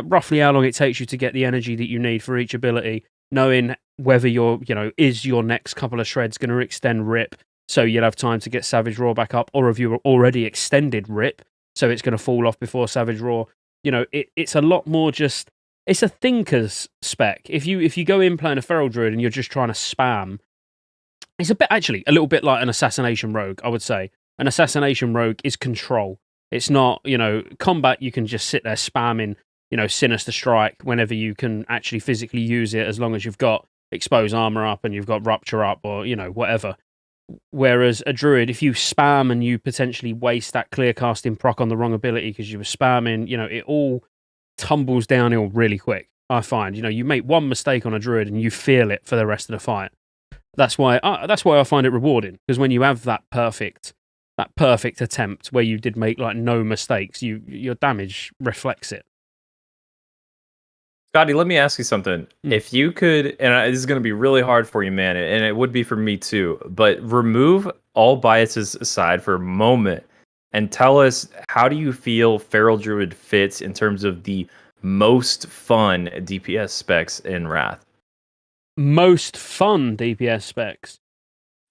roughly how long it takes you to get the energy that you need for each ability, knowing whether is your next couple of shreds going to extend Rip so you'll have time to get Savage Roar back up, or have you already extended Rip so it's going to fall off before Savage Roar? It's a lot more just, it's a thinker's spec. If you go in playing a Feral Druid and you're just trying to spam, it's a little bit like an Assassination Rogue, I would say. An Assassination Rogue is control. It's not, combat, you can just sit there spamming, Sinister Strike whenever you can actually physically use it, as long as you've got Expose Armor up and you've got Rupture up or, whatever. Whereas a Druid, if you spam and you potentially waste that clear casting proc on the wrong ability because you were spamming, it all tumbles downhill really quick, I find. You make one mistake on a Druid and you feel it for the rest of the fight. That's why I find it rewarding, because when you have that perfect attempt where you did make like no mistakes, your damage reflects it. Scotty, let me ask you something. If you could, and this is going to be really hard for you, man, and it would be for me too, but remove all biases aside for a moment and tell us, how do you feel Feral Druid fits in terms of the most fun DPS specs in Wrath? Most fun DPS specs?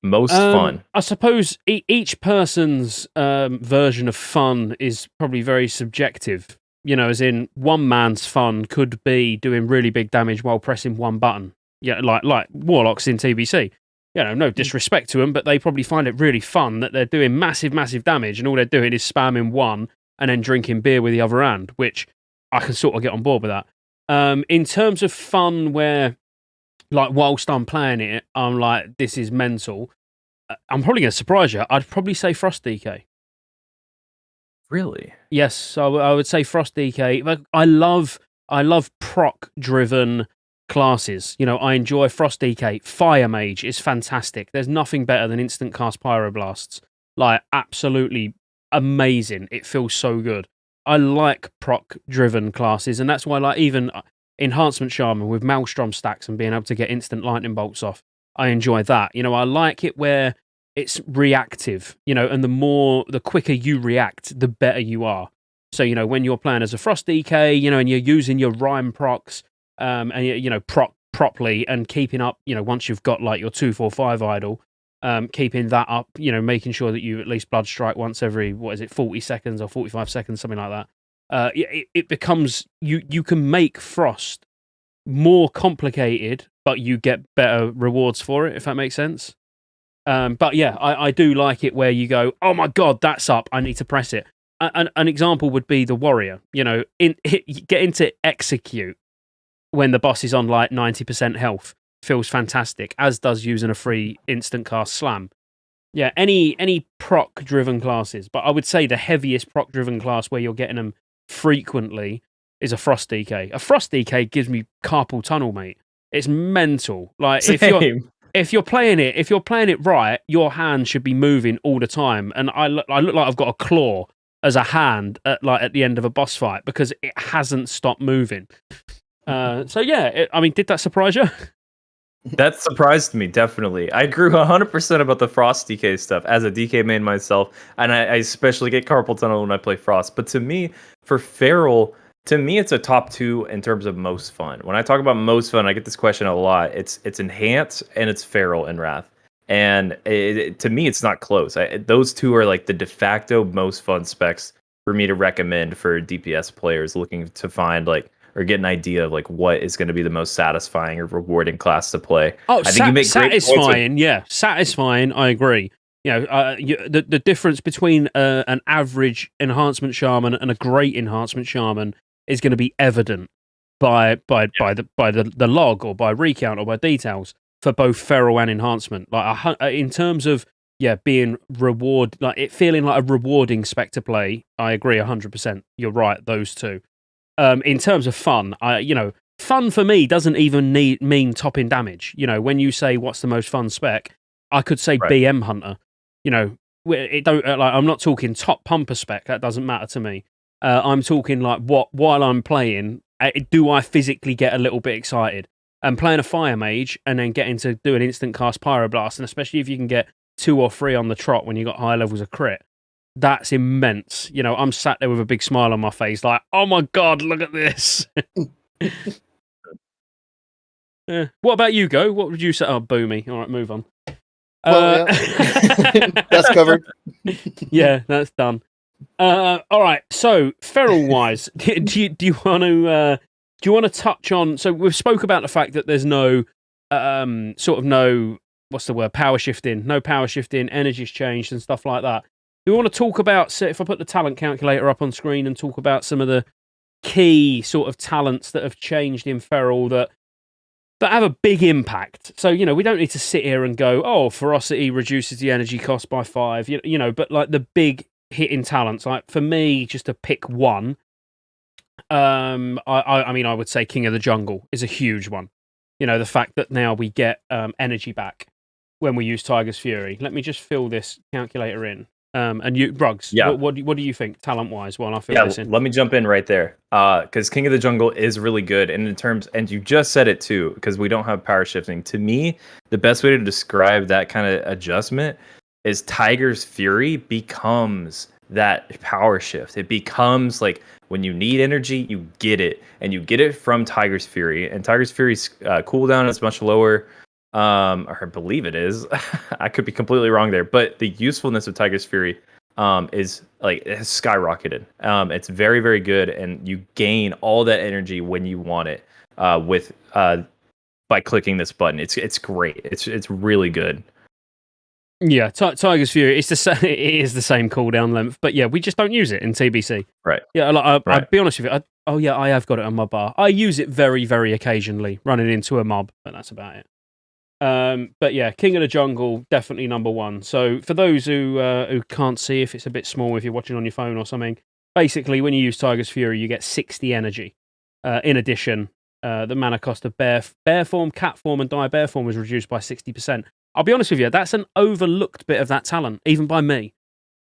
Most fun. I suppose each person's version of fun is probably very subjective. As in, one man's fun could be doing really big damage while pressing one button. Yeah, like Warlocks in TBC. No disrespect to them, but they probably find it really fun that they're doing massive, massive damage, and all they're doing is spamming one and then drinking beer with the other hand, which I can sort of get on board with that. In terms of fun where, like, whilst I'm playing it, I'm like, this is mental. I'm probably going to surprise you. I'd probably say Frost DK. Really? Yes, I would say Frost DK. Like, I love proc-driven classes. You know, I enjoy Frost DK. Fire Mage is fantastic. There's nothing better than instant cast Pyroblasts. Like, absolutely amazing. It feels so good. I like proc-driven classes, and that's why, like, even Enhancement Shaman with Maelstrom stacks and being able to get instant lightning bolts off, I enjoy that. You know, I like it where it's reactive, you know, and the quicker you react, the better you are. So, you know, when you're playing as a Frost DK, you know, and you're using your rhyme procs, and you know, proc properly and keeping up, you know, once you've got like your 2-4-5 idol, keeping that up, you know, making sure that you at least blood strike once every, 40 seconds or 45 seconds, something like that. It becomes, you can make Frost more complicated, but you get better rewards for it, if that makes sense. But yeah, I do like it where you go, oh my god, that's up, I need to press it. An example would be the warrior. You know, get into execute when the boss is on like 90% health. Feels fantastic, as does using a free instant cast slam. Yeah, any proc driven classes, but I would say the heaviest proc driven class where you're getting them frequently is a Frost DK. A Frost DK gives me carpal tunnel, mate. It's mental. Like Same. if you're playing it right, your hand should be moving all the time. And I look like I've got a claw as a hand at the end of a boss fight because it hasn't stopped moving. So yeah, I mean, did that surprise you? That surprised me, definitely. I grew 100% about the Frost DK stuff as a DK main myself, and I especially get carpal tunnel when I play Frost. But to me, for Feral, to me, it's a top 2 in terms of most fun. When I talk about most fun, I get this question a lot. It's Enhance and it's Feral and Wrath. And to me, it's not close. Those two are like the de facto most fun specs for me to recommend for DPS players looking to find like, or get an idea of like what is going to be the most satisfying or rewarding class to play. Oh, I think you make satisfying, yeah, satisfying. I agree. You know, the difference between an average enhancement shaman and a great enhancement shaman is going to be evident by the log or by recount or by details for both feral and enhancement. Like in terms of being like it feeling like a rewarding spec to play. I agree 100%. You're right. Those two. In terms of fun, fun for me doesn't even mean topping damage. You know, when you say what's the most fun spec, I could say right. BM Hunter. You know, it don't like I'm not talking top pumper spec. That doesn't matter to me. I'm talking like while I'm playing, do I physically get a little bit excited? And playing a fire mage and then getting to do an instant cast pyroblast, and especially if you can get 2 or 3 on the trot when you got high levels of crit. That's immense. You know, I'm sat there with a big smile on my face, like, oh my god, look at this. What about you, Go? What would you say? Oh, boomy. All right, move on. Well, that's covered. Yeah, that's done. All right. So, feral wise, do you want to touch on? So we've spoke about the fact that there's no what's the word? Power shifting. No power shifting. Energy's changed and stuff like that. We want to talk about, so if I put the talent calculator up on screen and talk about some of the key sort of talents that have changed in Feral that have a big impact. So, you know, we don't need to sit here and go, oh, Ferocity reduces the energy cost by 5, you know, but like the big hitting talents, like for me, just to pick one, I mean, I would say King of the Jungle is a huge one. You know, the fact that now we get energy back when we use Tiger's Fury. Let me just fill this calculator in. And you, Bruggs, what do you think talent-wise while I fill this in? Let me jump in right there. Because King of the Jungle is really good. And in terms, and you just said it too, because we don't have power shifting. To me, the best way to describe that kind of adjustment is Tiger's Fury becomes that power shift. It becomes like when you need energy, you get it. And you get it from Tiger's Fury. And Tiger's Fury's cooldown is much lower. Or I believe it is. I could be completely wrong there, but the usefulness of Tiger's Fury is like it has skyrocketed. It's very, very good, and you gain all that energy when you want it with by clicking this button. It's great. It's really good. Yeah, Tiger's Fury. It is the same cooldown length, but yeah, we just don't use it in TBC. Right. Yeah, I'll be honest with you. I have got it on my bar. I use it very, very occasionally, running into a mob, but that's about it. But yeah, King of the Jungle, definitely number one. So for those who can't see, if it's a bit small, if you're watching on your phone or something, basically when you use Tiger's Fury, you get 60 energy. In addition, the mana cost of bear form, cat form, and dire bear form was reduced by 60%. I'll be honest with you, that's an overlooked bit of that talent, even by me.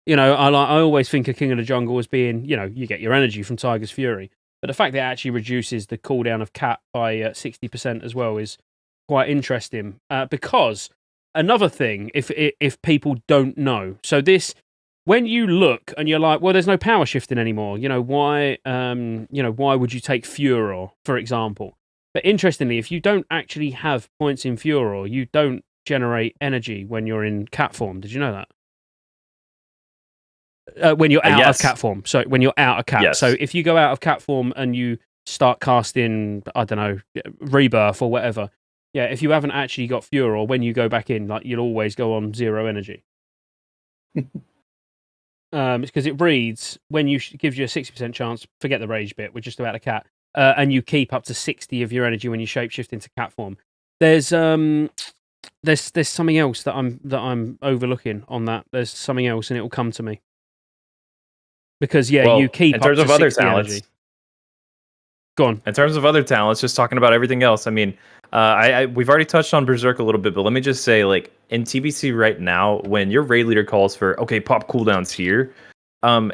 You know, I always think of King of the Jungle as being, you know, you get your energy from Tiger's Fury. But the fact that it actually reduces the cooldown of cat by 60% as well is quite interesting. Because another thing, if people don't know, so this, when you look and you're like, well, there's no power shifting anymore. You know why? Why would you take Furor, for example? But interestingly, if you don't actually have points in Furor, you don't generate energy when you're in cat form. Did you know that? When you're out of cat form. So when you're out of cat. Yes. So if you go out of cat form and you start casting, I don't know, Rebirth or whatever, yeah, if you haven't actually got Furor, when you go back in, like you'll always go on 0 energy. It's because it reads when you gives you a 60% chance. Forget the rage bit. We're just about a cat, and you keep up to 60 of your energy when you shapeshift into cat form. There's something else that I'm overlooking on that. There's something else, and it will come to me. Because you keep in terms up of to other 60 talents. energy. Go on. In terms of other talents, just talking about everything else. I mean, we've already touched on Berserk a little bit, but let me just say, like in TBC right now, when your raid leader calls for pop cooldowns here,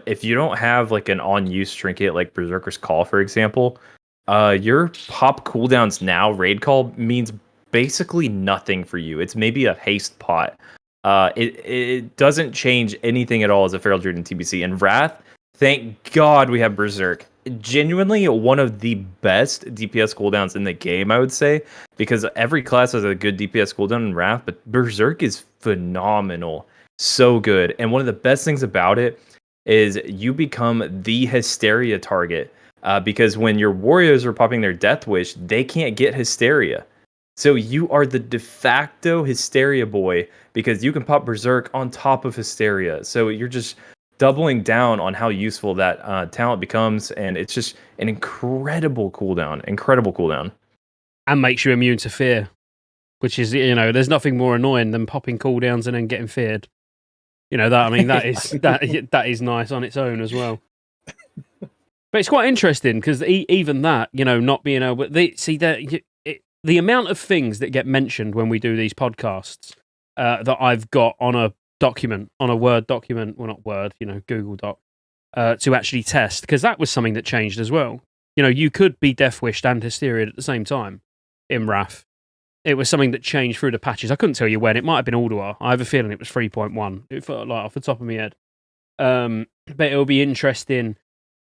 if you don't have like an on-use trinket like Berserker's Call, for example, your pop cooldowns now raid call means basically nothing for you. It's maybe a haste pot. It doesn't change anything at all as a Feral Druid in TBC. And Wrath, thank God we have Berserk. Genuinely one of the best DPS cooldowns in the game, I would say, because every class has a good DPS cooldown in Wrath, but Berserk is phenomenal. So good. And one of the best things about it is you become the Hysteria target, because when your warriors are popping their Death Wish, they can't get Hysteria. So you are the de facto Hysteria boy because you can pop Berserk on top of Hysteria. So you're just doubling down on how useful that talent becomes, and it's just an incredible cooldown. And makes you immune to fear, which is, there's nothing more annoying than popping cooldowns and then getting feared. That is nice on its own as well. But it's quite interesting because even that, not being able the amount of things that get mentioned when we do these podcasts that I've got on a document, on a Word document, well, not Word, Google Doc, to actually test, because that was something that changed as well. You could be Death Wished and Hysteria at the same time in Wrath. It was something that changed through the patches. I couldn't tell you when. It might have been Alduar. I have a feeling it was 3.1. It felt like off the top of my head. But it'll be interesting,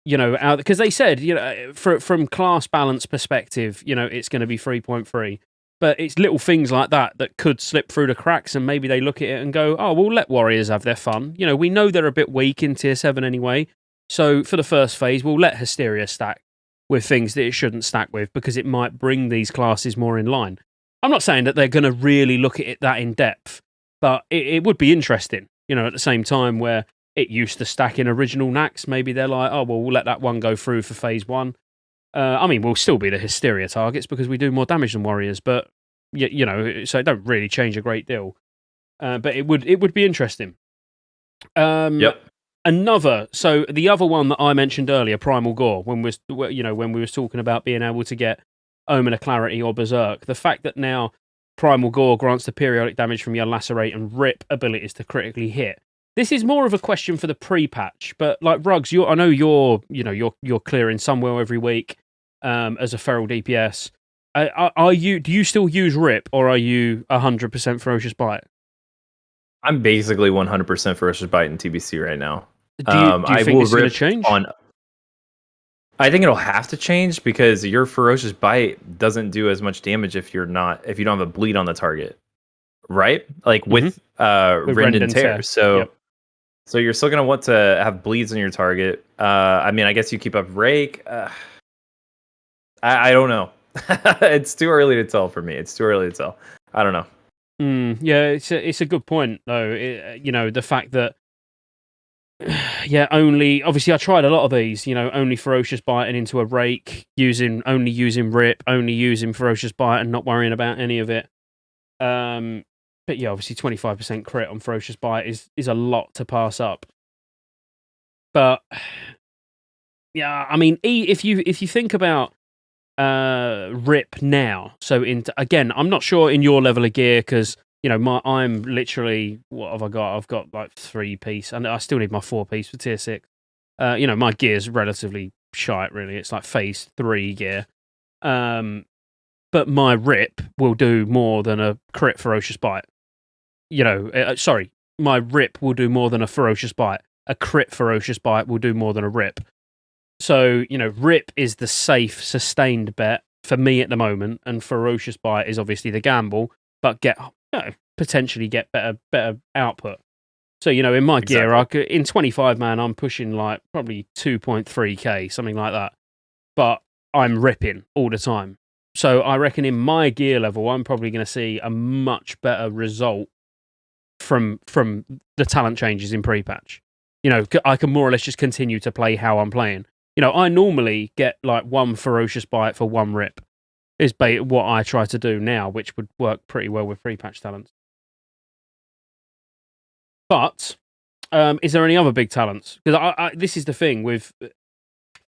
because they said, from class balance perspective, it's going to be 3.3. But it's little things like that could slip through the cracks, and maybe they look at it and go, oh, we'll let warriors have their fun. We know they're a bit weak in tier 7 anyway. So for the first phase, we'll let Hysteria stack with things that it shouldn't stack with, because it might bring these classes more in line. I'm not saying that they're going to really look at it that in depth, but it would be interesting, at the same time where it used to stack in original Nax. Maybe they're like, oh, well, we'll let that one go through for phase 1. We'll still be the Hysteria targets because we do more damage than warriors, but, so it don't really change a great deal. But it would be interesting. Yep. So the other one that I mentioned earlier, Primal Gore, when we were talking about being able to get Omen of Clarity or Berserk, the fact that now Primal Gore grants the periodic damage from your Lacerate and Rip abilities to critically hit. This is more of a question for the pre-patch, but like Rugs, I know you're clearing somewhere every week as a feral DPS. Do you still use Rip, or are you 100% Ferocious Bite? I'm basically 100% Ferocious Bite in TBC right now. Do you think it's going to change? I think it'll have to change, because your Ferocious Bite doesn't do as much damage if you don't have a bleed on the target, right? Like with Rend and Tear. So you're still gonna want to have bleeds on your target. I guess you keep up Rake. I don't know. It's too early to tell for me. I don't know. Yeah, it's a good point though. The fact that obviously I tried a lot of these. Only Ferocious Biting into a Rake, only using Rip, only using Ferocious Bite, and not worrying about any of it. But yeah, obviously 25% crit on Ferocious Bite is a lot to pass up. But yeah, I mean, if you think about Rip now, so again, I'm not sure in your level of gear because I'm literally, what have I got? I've got like 3-piece, and I still need my 4-piece for tier 6. My gear's relatively shite, really. It's like phase 3 gear. But my Rip will do more than a crit Ferocious Bite. Sorry, my Rip will do more than a Ferocious Bite. A crit Ferocious Bite will do more than a Rip. So, Rip is the safe, sustained bet for me at the moment, and Ferocious Bite is obviously the gamble, but potentially get better output. So, in my gear, in 25 man, I'm pushing like probably 2.3k, something like that. But I'm ripping all the time. So I reckon in my gear level, I'm probably going to see a much better result from the talent changes in pre-patch. I can more or less just continue to play how I'm playing. I normally get like 1 Ferocious Bite for 1 Rip. Is what I try to do now, which would work pretty well with pre-patch talents. But is there any other big talents? Because this is the thing with...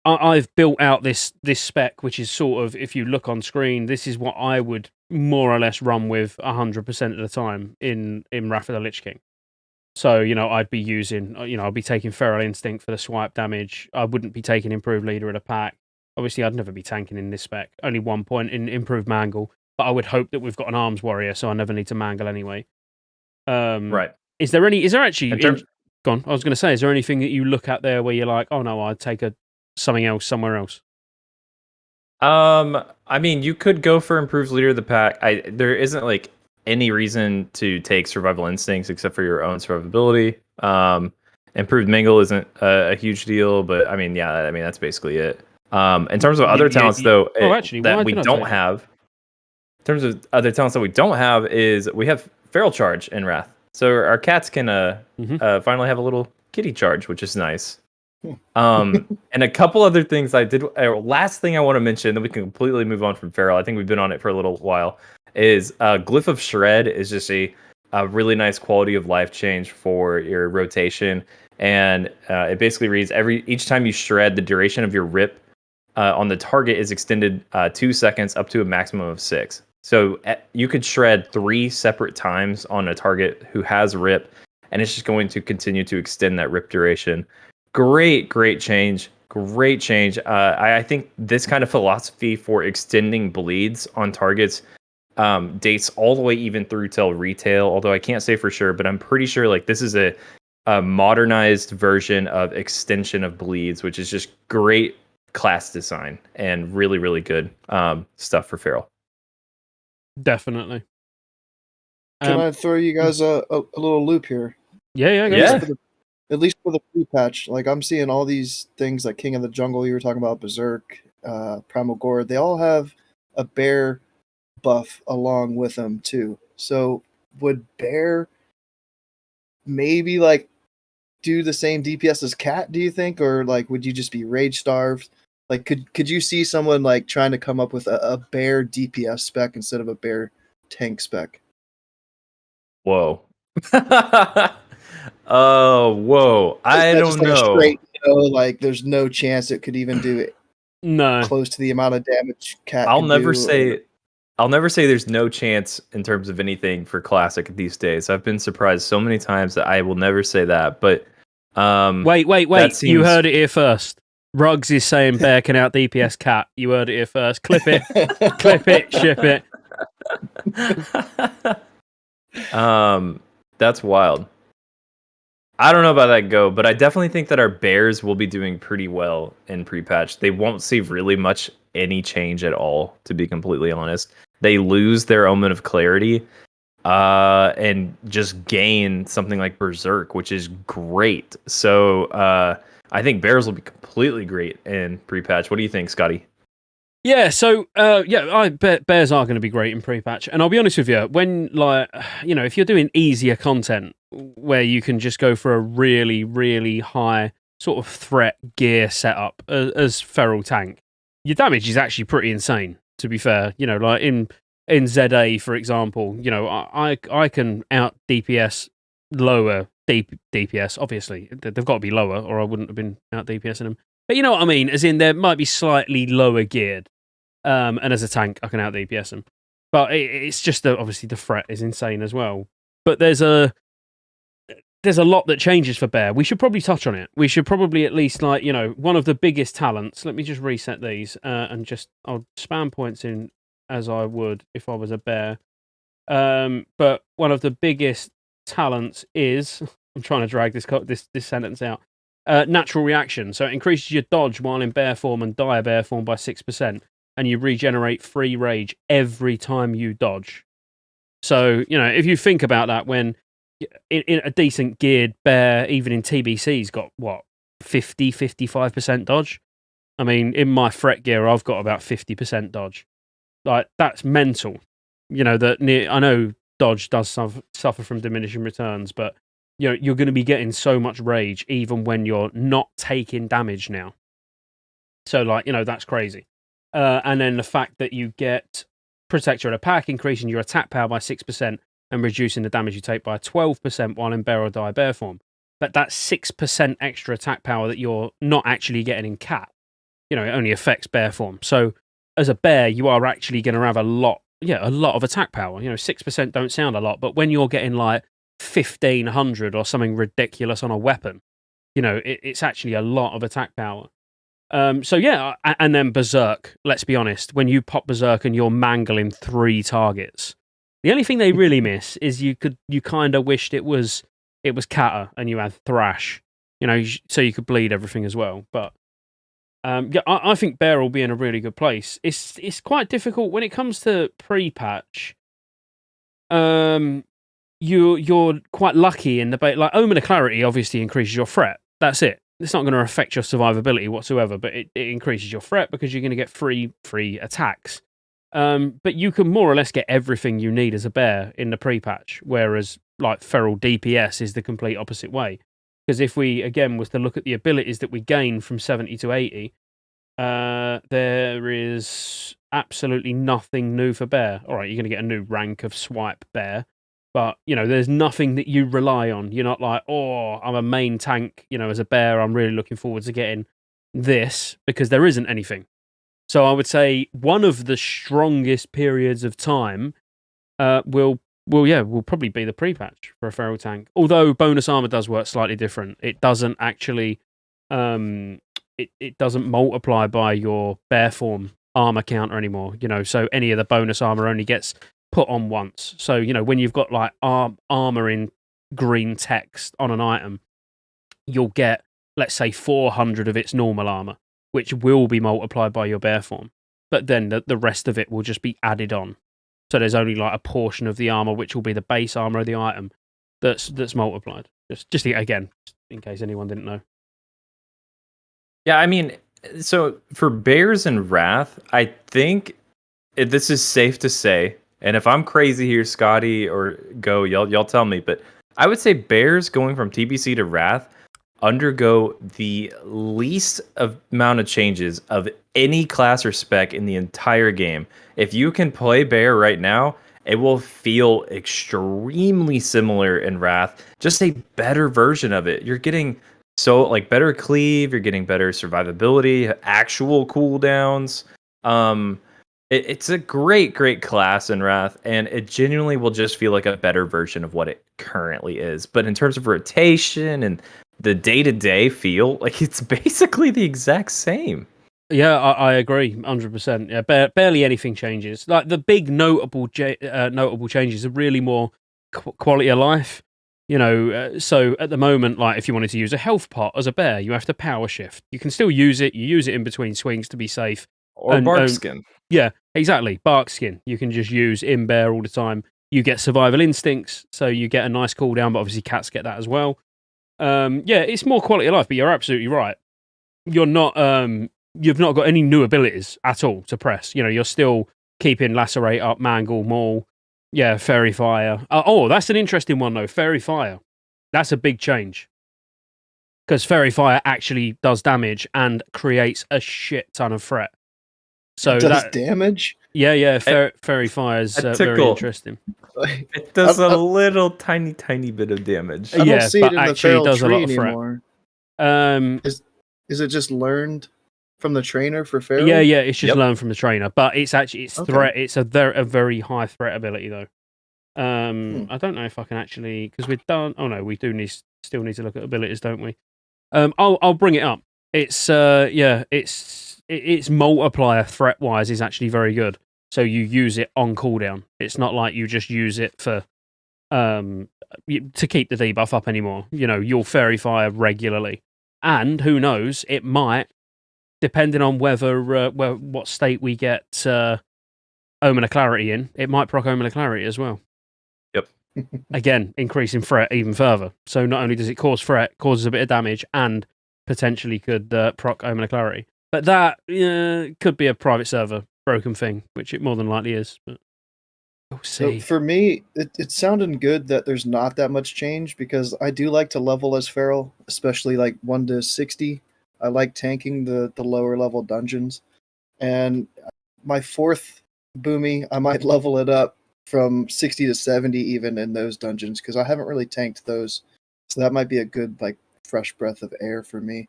I've built out this spec, which is sort of, if you look on screen, this is what I would more or less run with 100% of the time in Wrath of the Lich King. So, I'd be using, I'd be taking Feral Instinct for the swipe damage. I wouldn't be taking Improved Leader of the Pack. Obviously, I'd never be tanking in this spec. Only 1 point in Improved Mangle. But I would hope that we've got an Arms Warrior, so I never need to mangle anyway. Right. Is there actually... Go on. I was going to say, is there anything that you look at there where you're like, oh no, I'd take something else somewhere else? I mean, you could go for Improved Leader of the Pack. There isn't like any reason to take Survival Instincts except for your own survivability. Improved Mingle isn't a huge deal, but I mean, that's basically it. In terms of other talents, though, that we don't have. In terms of other talents that we don't have, is we have Feral Charge in Wrath, so our cats can finally have a little kitty charge, which is nice. And a couple other things I did. Last thing I want to mention, then we can completely move on from Feral. I think we've been on it for a little while. Is Glyph of Shred is just a really nice quality of life change for your rotation, and it basically reads each time you shred, the duration of your rip on the target is extended 2 seconds up to a maximum of 6. So you could shred 3 separate times on a target who has rip, and it's just going to continue to extend that rip duration. Great change. I think this kind of philosophy for extending bleeds on targets dates all the way even through till retail, although I can't say for sure, but I'm pretty sure like this is a modernized version of extension of bleeds, which is just great class design and really, really good stuff for Feral. Definitely. Can I throw you guys a little loop here? Yeah. At least for the pre-patch, like I'm seeing all these things like King of the Jungle, you were talking about, Berserk, Primal Gore, they all have a bear buff along with them too. So would bear maybe like do the same DPS as cat, do you think? Or like would you just be rage starved? Like could you see someone like trying to come up with a bear DPS spec instead of a bear tank spec? Whoa. Oh, whoa. I don't know. Straight, like there's no chance it could even do it. No. Close to the amount of damage cat I'll never say there's no chance in terms of anything for Classic these days. I've been surprised so many times that I will never say that. But wait. You heard it here first. Ruggs is saying bear can out DPS cat. You heard it here first. Clip it. Clip it. Ship it. That's wild. I don't know about that go, but I definitely think that our bears will be doing pretty well in pre-patch. They won't see really much any change at all, to be completely honest. They lose their Omen of Clarity and just gain something like Berserk, which is great. So I think bears will be completely great in pre-patch. What do you think, Scotty? Yeah, so I bet bears are going to be great in pre-patch, and I'll be honest with you, when if you're doing easier content where you can just go for a really, really high sort of threat gear setup as feral tank, your damage is actually pretty insane. To be fair, like in in ZA, for example, I can out DPS lower DPS. Obviously, they've got to be lower, or I wouldn't have been out DPSing them. But you know what I mean? As in, they might be slightly lower geared. And as a tank, I can out DPS them. But it's just that obviously the threat is insane as well. But there's a lot that changes for Bear. We should probably touch on it. We should probably at least, one of the biggest talents. Let me just reset these and I'll spam points in as I would if I was a Bear. But one of the biggest talents is, I'm trying to drag this sentence out, natural reaction. So it increases your dodge while in bear form and dire bear form by 6%, and you regenerate free rage every time you dodge. So, if you think about that, when in a decent geared bear, even in TBC's got, 55% dodge? I mean, in my threat gear, I've got about 50% dodge. Like, that's mental. I know dodge does suffer from diminishing returns, but you're going to be getting so much rage even when you're not taking damage now. So, that's crazy. And then the fact that you get Protector of the Pack, increasing your attack power by 6% and reducing the damage you take by 12% while in bear or dire bear form. But that's 6% extra attack power that you're not actually getting in cat. It only affects bear form. So as a bear, you are actually going to have a lot of attack power. 6% don't sound a lot, but when you're getting like 1,500 or something ridiculous on a weapon, it's actually a lot of attack power. And then Berserk, let's be honest, when you pop Berserk and you're mangling 3 targets, the only thing they really miss is you kind of wished it was Kata and you had Thrash, so you could bleed everything as well. But I think Bear will be in a really good place. It's quite difficult when it comes to pre-patch. You're quite lucky in the like Omen of Clarity obviously increases your threat. That's it. It's not going to affect your survivability whatsoever, but it increases your threat because you're going to get free attacks. But you can more or less get everything you need as a bear in the pre-patch, whereas like Feral DPS is the complete opposite way. Because if we, again, was to look at the abilities that we gain from 70 to 80, there is absolutely nothing new for bear. All right, you're going to get a new rank of swipe bear, but, there's nothing that you rely on. You're not like, I'm a main tank, as a bear, I'm really looking forward to getting this, because there isn't anything. So I would say one of the strongest periods of time will probably be the pre-patch for a feral tank. Although bonus armor does work slightly different. It doesn't actually, it doesn't multiply by your bear form armor counter anymore. So any of the bonus armor only gets put on once. So, when you've got like armor in green text on an item, you'll get, let's say, 400 of its normal armor, which will be multiplied by your bear form. But then the rest of it will just be added on. So there's only like a portion of the armor, which will be the base armor of the item, that's multiplied. Just again, in case anyone didn't know. Yeah, I mean, so for Bears and Wrath, I think this is safe to say, and if I'm crazy here, Scotty or Go, y'all tell me, but I would say Bears going from TBC to Wrath undergo the least amount of changes of any class or spec in the entire game. If you can play Bear right now, it will feel extremely similar in Wrath, just a better version of it. You're getting better cleave, you're getting better survivability, actual cooldowns. It's a great class in Wrath, and it genuinely will just feel like a better version of what it currently is. But in terms of rotation and the day-to-day feel, like, it's basically the exact same. Yeah, I agree, 100%. Yeah, barely anything changes. Like, the big notable changes are really more quality of life. So at the moment, like, if you wanted to use a health pot as a bear, you have to power shift. You can still use it. You use it in between swings to be safe. Or bark skin. Yeah, exactly. Bark skin. You can just use in bear all the time. You get survival instincts, so you get a nice cooldown, but obviously cats get that as well. It's more quality of life, but you're absolutely right. You're not, you've not got any new abilities at all to press. You're still keeping Lacerate up, Mangle, Maul. Yeah, Fairy Fire. That's an interesting one, though. Fairy Fire. That's a big change. Because Fairy Fire actually does damage and creates a shit ton of threat. So it does damage? Yeah. Fairy Fire is very interesting. It does a little tiny bit of damage. I don't see it but in the actually feral does a tree lot of threat. anymore. Is it just learned from the trainer for feral? Yeah, it's just learned from the trainer, but it's actually threat. It's a very high threat ability though. I don't know if I can actually, because we've done. Oh no, we do still need to look at abilities, don't we? I'll bring it up. It's its multiplier threat wise is actually very good. So you use it on cooldown. It's not like you just use it for to keep the debuff up anymore. You'll Fairy Fire regularly, and who knows, it might, depending on what state we get Omen of Clarity in, it might proc Omen of Clarity as well. Yep. Again, increasing threat even further. So not only does it cause threat, causes a bit of damage, and potentially could proc Omen of Clarity. But that could be a private server broken thing, which it more than likely is. But we'll see. So for me, it sounded good that there's not that much change, because I do like to level as feral, especially like 1 to 60. I like tanking the lower level dungeons. And my 4th Boomy, I might level it up from 60 to 70 even in those dungeons, because I haven't really tanked those. So that might be a good fresh breath of air for me.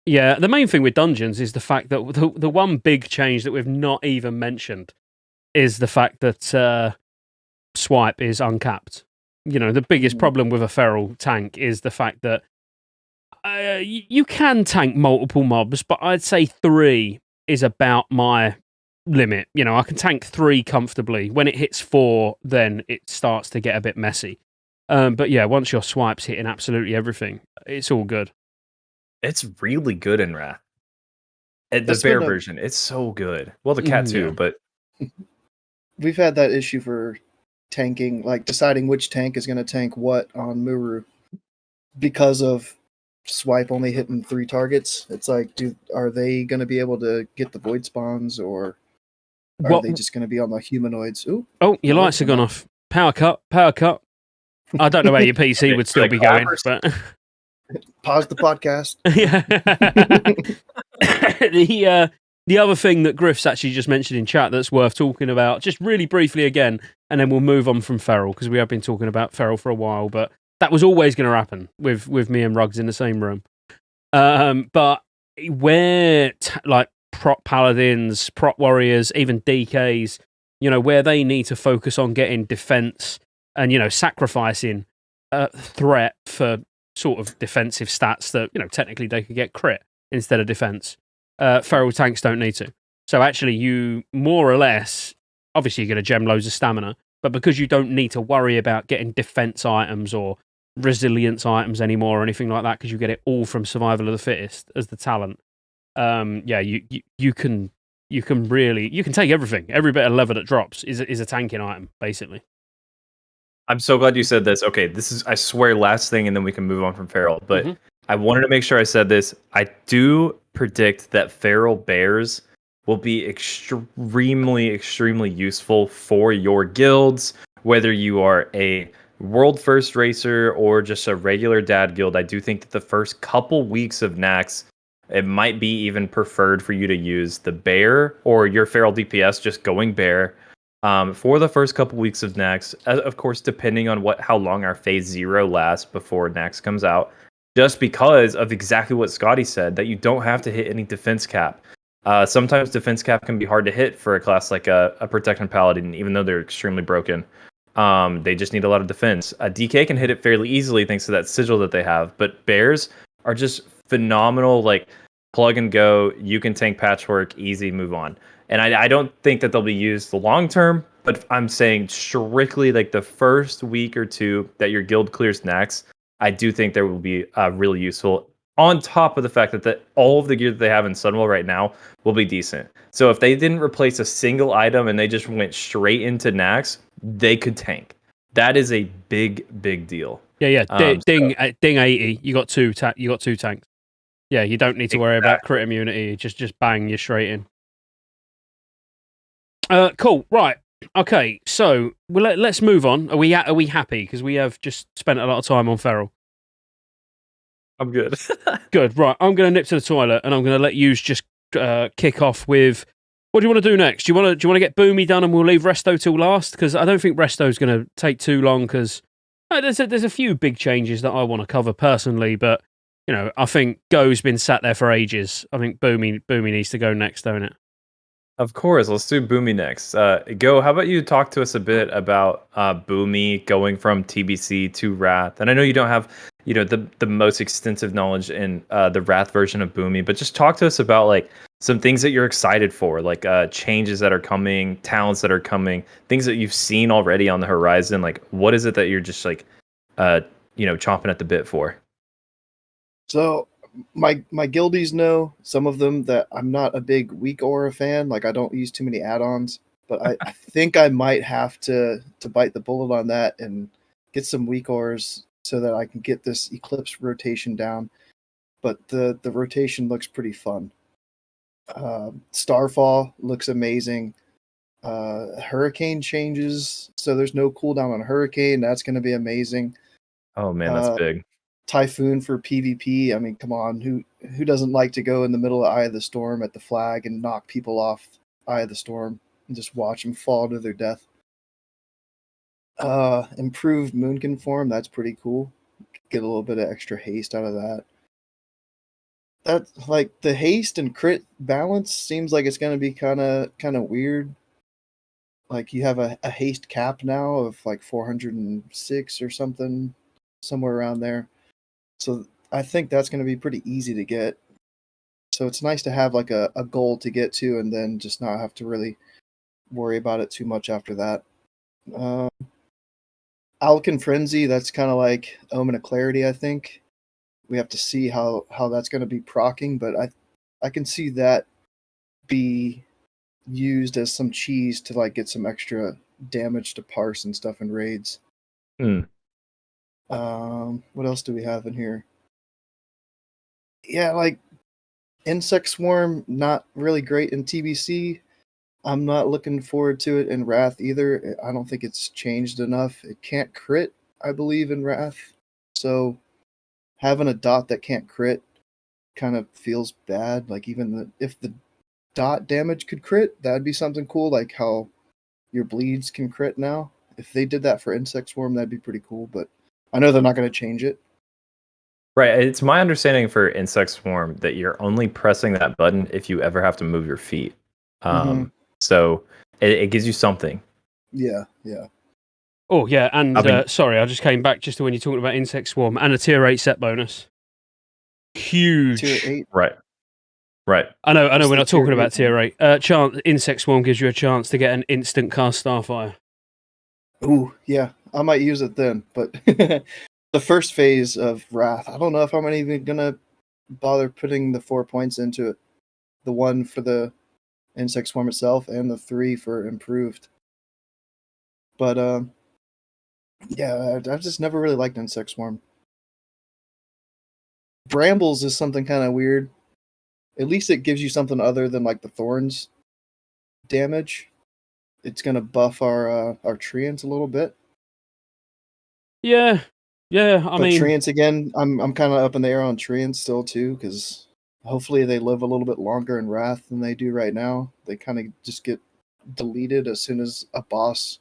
Yeah, the main thing with dungeons is the fact that the one big change that we've not even mentioned is the fact that swipe is uncapped. The biggest problem with a feral tank is the fact that you can tank multiple mobs, but I'd say 3 is about my limit. I can tank 3 comfortably. When it hits 4, then it starts to get a bit messy. But yeah, once your swipe's hitting absolutely everything, it's all good. It's really good in Wrath. The bear version, it's so good. Well, the cat too, but we've had that issue for tanking, deciding which tank is going to tank what on Muru, because of swipe only hitting 3 targets. It's are they going to be able to get the void spawns, or are they just going to be on the humanoids? Ooh, your lights have gone off. Power cut. I don't know where your PC would still be going, but pause the podcast. The other thing that Griff's actually just mentioned in chat that's worth talking about, just really briefly again, and then we'll move on from feral, because we have been talking about feral for a while, but that was always going to happen with me and Ruggs in the same room. But where prop paladins, prop warriors, even DKs, where they need to focus on getting defense and sacrificing threat for sort of defensive stats that technically they could get crit instead of defense. Feral tanks don't need to. So actually, you more or less, obviously you're going to gem loads of stamina, but because you don't need to worry about getting defense items or resilience items anymore or anything like that, because you get it all from Survival of the Fittest as the talent. You can take everything. Every bit of lever that drops is a tanking item, basically. I'm so glad you said this. Okay, this is, I swear, last thing, and then we can move on from feral. But I wanted to make sure I said this. I do predict that feral bears will be extremely useful for your guilds, whether you are a world first racer or just a regular dad guild. I do think that the first couple weeks of Nax, it might be even preferred for you to use the bear or your feral DPS just going bear. For the first couple weeks of Nax, of course, depending on how long our phase 0 lasts before Nax comes out, just because of exactly what Scotty said, that you don't have to hit any defense cap. Sometimes defense cap can be hard to hit for a class like a Protectant Paladin, even though they're extremely broken. They just need a lot of defense. A DK can hit it fairly easily thanks to that sigil that they have, but bears are just phenomenal, plug and go. You can tank patchwork, easy, move on. And I don't think that they'll be used the long term, but I'm saying strictly the first week or 2 that your guild clears Nax, I do think there will be really useful. On top of the fact that all of the gear that they have in Sunwell right now will be decent. So if they didn't replace a single item and they just went straight into Nax, they could tank. That is a big deal. Yeah. Ding 80. You got 2 tanks. Yeah, you don't need to worry about crit immunity. Just bang you straight in. Cool. Right. Okay. So let's move on. Are we happy? Because we have just spent a lot of time on feral. I'm good. Good. Right. I'm going to nip to the toilet, and I'm going to let you just kick off with What do you want to do next? Do you want to get Boomy done and we'll leave Resto till last? Because I don't think Resto's going to take too long. Because there's a few big changes that I want to cover personally, but I think Go's been sat there for ages. I think Boomy needs to go next, don't it? Of course, let's do Boomy next. Go, how about you talk to us a bit about Boomy going from TBC to Wrath? And I know you don't have, the most extensive knowledge in the Wrath version of Boomy, but just talk to us about like some things that you're excited for, like changes that are coming, talents that are coming, things that you've seen already on the horizon. Like, what is it that you're just like, chomping at the bit for? So my guildies know, some of them, that I'm not a big weak aura fan. Like, I don't use too many add-ons, but I think I might have to bite the bullet on that and get some weak auras so that I can get this Eclipse rotation down. But the rotation looks pretty fun. Starfall looks amazing. Hurricane changes, so there's no cooldown on Hurricane. That's going to be amazing. Oh man, that's big. Typhoon for PvP. I mean, come on, who doesn't like to go in the middle of Eye of the Storm at the flag and knock people off Eye of the Storm and just watch them fall to their death? Improved Moonkin form, that's pretty cool. Get a little bit of extra haste out of that. That, like, the haste and crit balance seems like it's going to be kind of weird. Like, you have a haste cap now of like 406 or something, somewhere around there. So I think that's going to be pretty easy to get. So it's nice to have like a goal to get to and then just not have to really worry about it too much after that. Alkin Frenzy, that's kind of like Omen of Clarity, I think. We have to see how that's going to be proccing, but I can see that be used as some cheese to like get some extra damage to parse and stuff in raids. What else do we have in here? Yeah, like Insect Swarm, not really great in TBC. I'm not looking forward to it in Wrath either. I don't think it's changed enough. It can't crit, I believe, in Wrath. So having a dot that can't crit kind of feels bad. Like, even if the dot damage could crit, that'd be something cool, like how your bleeds can crit now. If they did that for Insect Swarm, that'd be pretty cool, but I know they're not going to change it. Right. It's my understanding for Insect Swarm that you're only pressing that button if you ever have to move your feet. So it gives you something. Yeah. Oh, yeah, and sorry, I just came back just to when you're talking about Insect Swarm and a tier 8 set bonus. Huge. Tier 8? Right. I know we're not talking about tier 8. Insect Swarm gives you a chance to get an instant cast Starfire. Ooh, yeah. I might use it then, but the first phase of Wrath, I don't know if I'm even going to bother putting the 4 points into it. The 1 for the Insect Swarm itself and the 3 for improved. But, yeah, I've just never really liked Insect Swarm. Brambles is something kind of weird. At least it gives you something other than like the Thorns damage. It's going to buff our Treants a little bit. Yeah. I mean, Treants again, I'm kind of up in the air on Treants still too, because hopefully they live a little bit longer in Wrath than they do right now. They kind of just get deleted as soon as a boss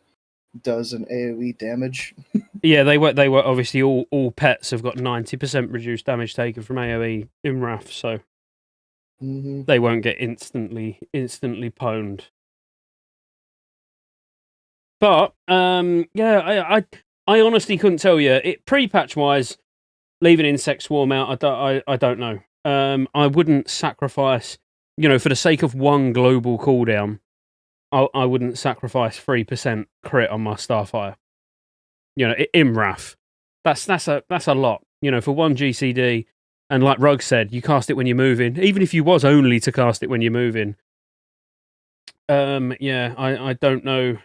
does an AoE damage. Yeah, they were obviously all pets have got 90% reduced damage taken from AoE in Wrath, so they won't get instantly pwned. But yeah, I honestly couldn't tell you. Pre-patch wise, leaving Insect Swarm out, I don't know. I wouldn't sacrifice, for the sake of one global cooldown, I wouldn't sacrifice 3% crit on my Starfire. In Wrath, that's a lot. For one GCD, and like Rug said, you cast it when you're moving. Even if you was only to cast it when you're moving. Yeah, I don't know.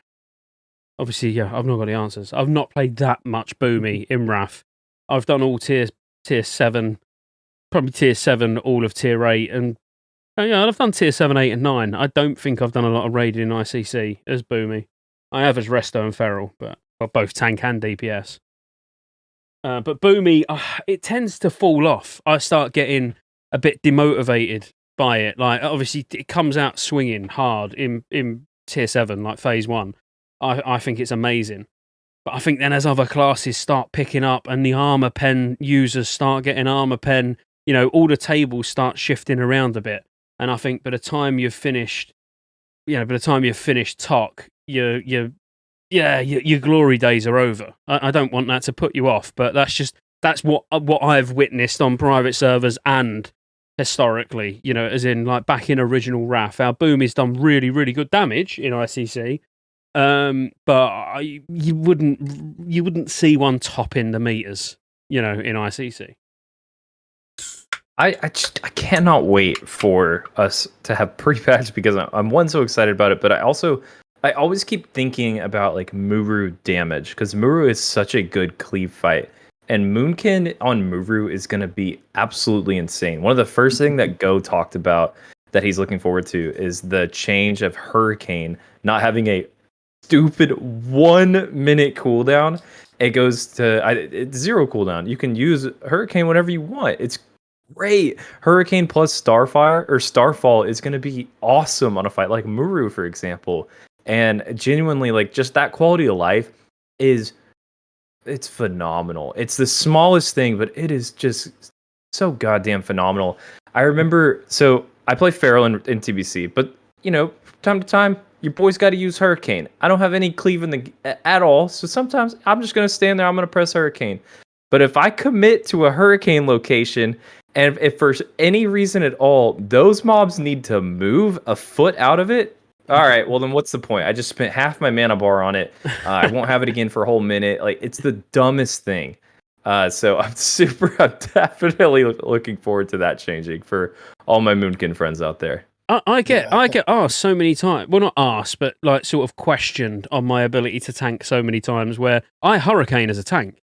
Obviously, yeah, I've not got the answers. I've not played that much Boomy in Wrath. I've done all tier 7, probably tier 7, all of tier 8, and yeah, I've done tier 7, 8, and 9. I don't think I've done a lot of raiding in ICC as Boomy. I have as Resto and Feral, but both tank and DPS. But Boomy, it tends to fall off. I start getting a bit demotivated by it. Like, obviously, it comes out swinging hard in tier 7, like phase 1. I think it's amazing. But I think then as other classes start picking up and the armor pen users start getting armor pen, all the tables start shifting around a bit. And I think by the time you've finished, TOC, your glory days are over. I don't want that to put you off, but that's what I've witnessed on private servers and historically, as in like back in original RAF, our Boomy's done really, really good damage in ICC. But you wouldn't see one topping the meters, in ICC. I cannot wait for us to have pre-patch because I'm so excited about it, but I always keep thinking about like Muru damage because Muru is such a good cleave fight. And Moonkin on Muru is going to be absolutely insane. One of the first things that Go talked about that he's looking forward to is the change of Hurricane not having a stupid 1 minute cooldown. It goes to it's 0 cooldown. You can use Hurricane whenever you want. It's great. Hurricane plus Starfire or Starfall is going to be awesome on a fight like Muru, for example. And genuinely, like, just that quality of life it's phenomenal. It's the smallest thing, but it is just so goddamn phenomenal. I remember, so I play Feral in TBC, but time to time, your boy's got to use Hurricane. I don't have any cleave at all, so sometimes I'm just going to stand there, I'm going to press Hurricane. But if I commit to a Hurricane location, and if for any reason at all, those mobs need to move a foot out of it, all right, well then what's the point? I just spent half my mana bar on it. I won't have it again for a whole minute. Like, it's the dumbest thing. So I'm definitely looking forward to that changing for all my Moonkin friends out there. I get asked so many times. Well, not asked, but like sort of questioned on my ability to tank so many times. Where I Hurricane as a tank,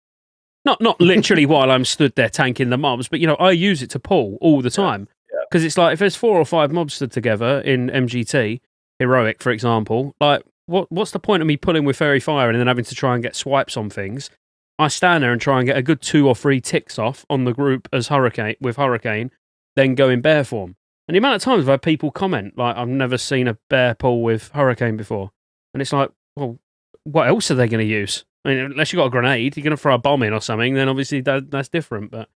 not literally while I'm stood there tanking the mobs, but I use it to pull all the time because it's like if there's 4 or 5 mobs stood together in MGT Heroic, for example, like what's the point of me pulling with Fairy Fire and then having to try and get swipes on things? I stand there and try and get a good 2 or 3 ticks off on the group as Hurricane, then go in bear form. And the amount of times I've had people comment, like, I've never seen a bear pull with Hurricane before. And it's like, well, what else are they going to use? I mean, unless you've got a grenade, you're going to throw a bomb in or something, then obviously that's different. But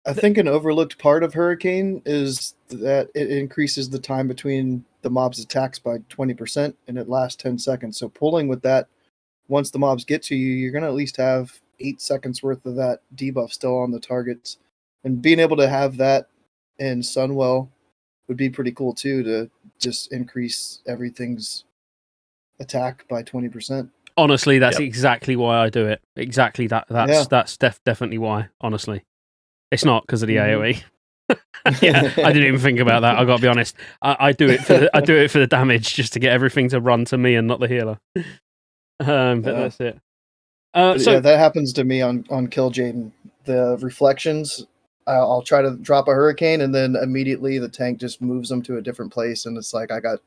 I think an overlooked part of Hurricane is that it increases the time between the mob's attacks by 20%, and it lasts 10 seconds. So pulling with that, once the mobs get to you, you're going to at least have 8 seconds worth of that debuff still on the targets. And being able to have that in Sunwell would be pretty cool too, to just increase everything's attack by 20%. Honestly, that's exactly why I do it. Exactly that's definitely why, honestly. It's not because of the AoE. Yeah, I didn't even think about that. I got to be honest. I do it for the damage, just to get everything to run to me and not the healer. But that's it. So that happens to me on Kill Jaden. The reflections, I'll try to drop a Hurricane, and then immediately the tank just moves them to a different place, and it's like I got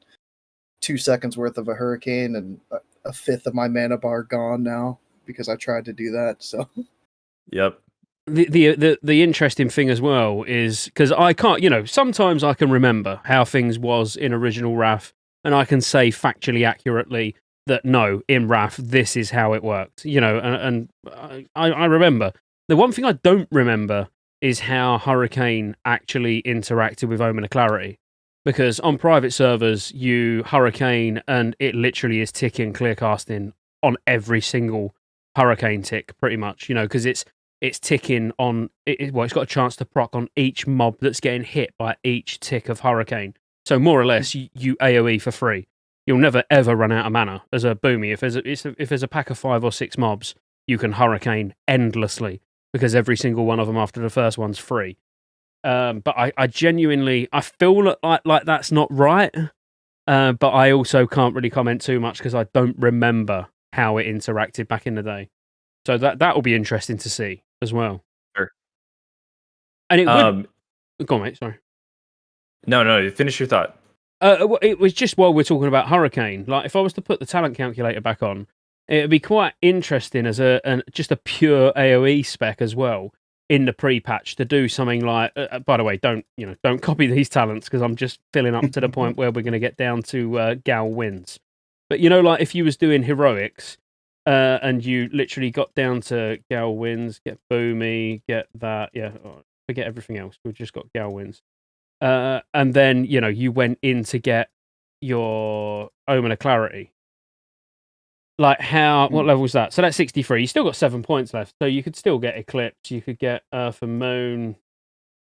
2 seconds worth of a Hurricane and a fifth of my mana bar gone now because I tried to do that. So, yep. The interesting thing as well is because I can't, sometimes I can remember how things was in original RAF, and I can say factually accurately that no, in RAF this is how it worked. And I remember. The one thing I don't remember is how Hurricane actually interacted with Omen of Clarity. Because on private servers, you Hurricane and it literally is ticking clear casting on every single Hurricane tick, pretty much, because it's ticking on, it's got a chance to proc on each mob that's getting hit by each tick of Hurricane. So more or less, you AoE for free. You'll never ever run out of mana as a Boomy. If there's a pack of 5 or 6 mobs, you can Hurricane endlessly because every single one of them after the first one's free. But I genuinely, I feel like that's not right. But I also can't really comment too much because I don't remember how it interacted back in the day. So that will be interesting to see as well. Sure. And it would... Go on, mate, sorry. No, finish your thought. It was just while we're talking about Hurricane. Like, if I was to put the talent calculator back on, it would be quite interesting as just a pure AoE spec as well. in the pre-patch to do something like. By the way, don't copy these talents because I'm just filling up to the point where we're going to get down to Gal wins. But like if you was doing heroics, and you literally got down to Gal wins, get Boomy, get that, forget everything else. We've just got Gal wins, and then you went in to get your Omen of Clarity. Like what level was that? So that's 63. You still got 7 points left, so you could still get Eclipse. You could get Earth and Moon.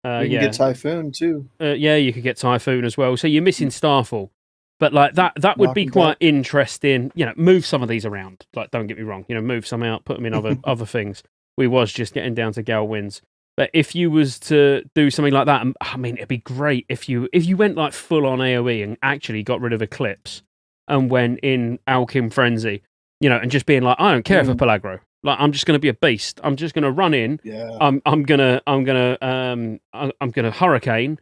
You can get Typhoon too. You could get Typhoon as well. So you're missing Starfall, but like that would be quite interesting. Move some of these around. Like, don't get me wrong. Move some out, put them in other things. We was just getting down to Gal wins. But if you was to do something like that, I mean, it'd be great if you went like full on AOE and actually got rid of Eclipse and went in Alchem Frenzy. And just being like, I don't care if I pull aggro. Like, I'm just going to be a beast. I'm just going to run in. Yeah. I'm gonna hurricane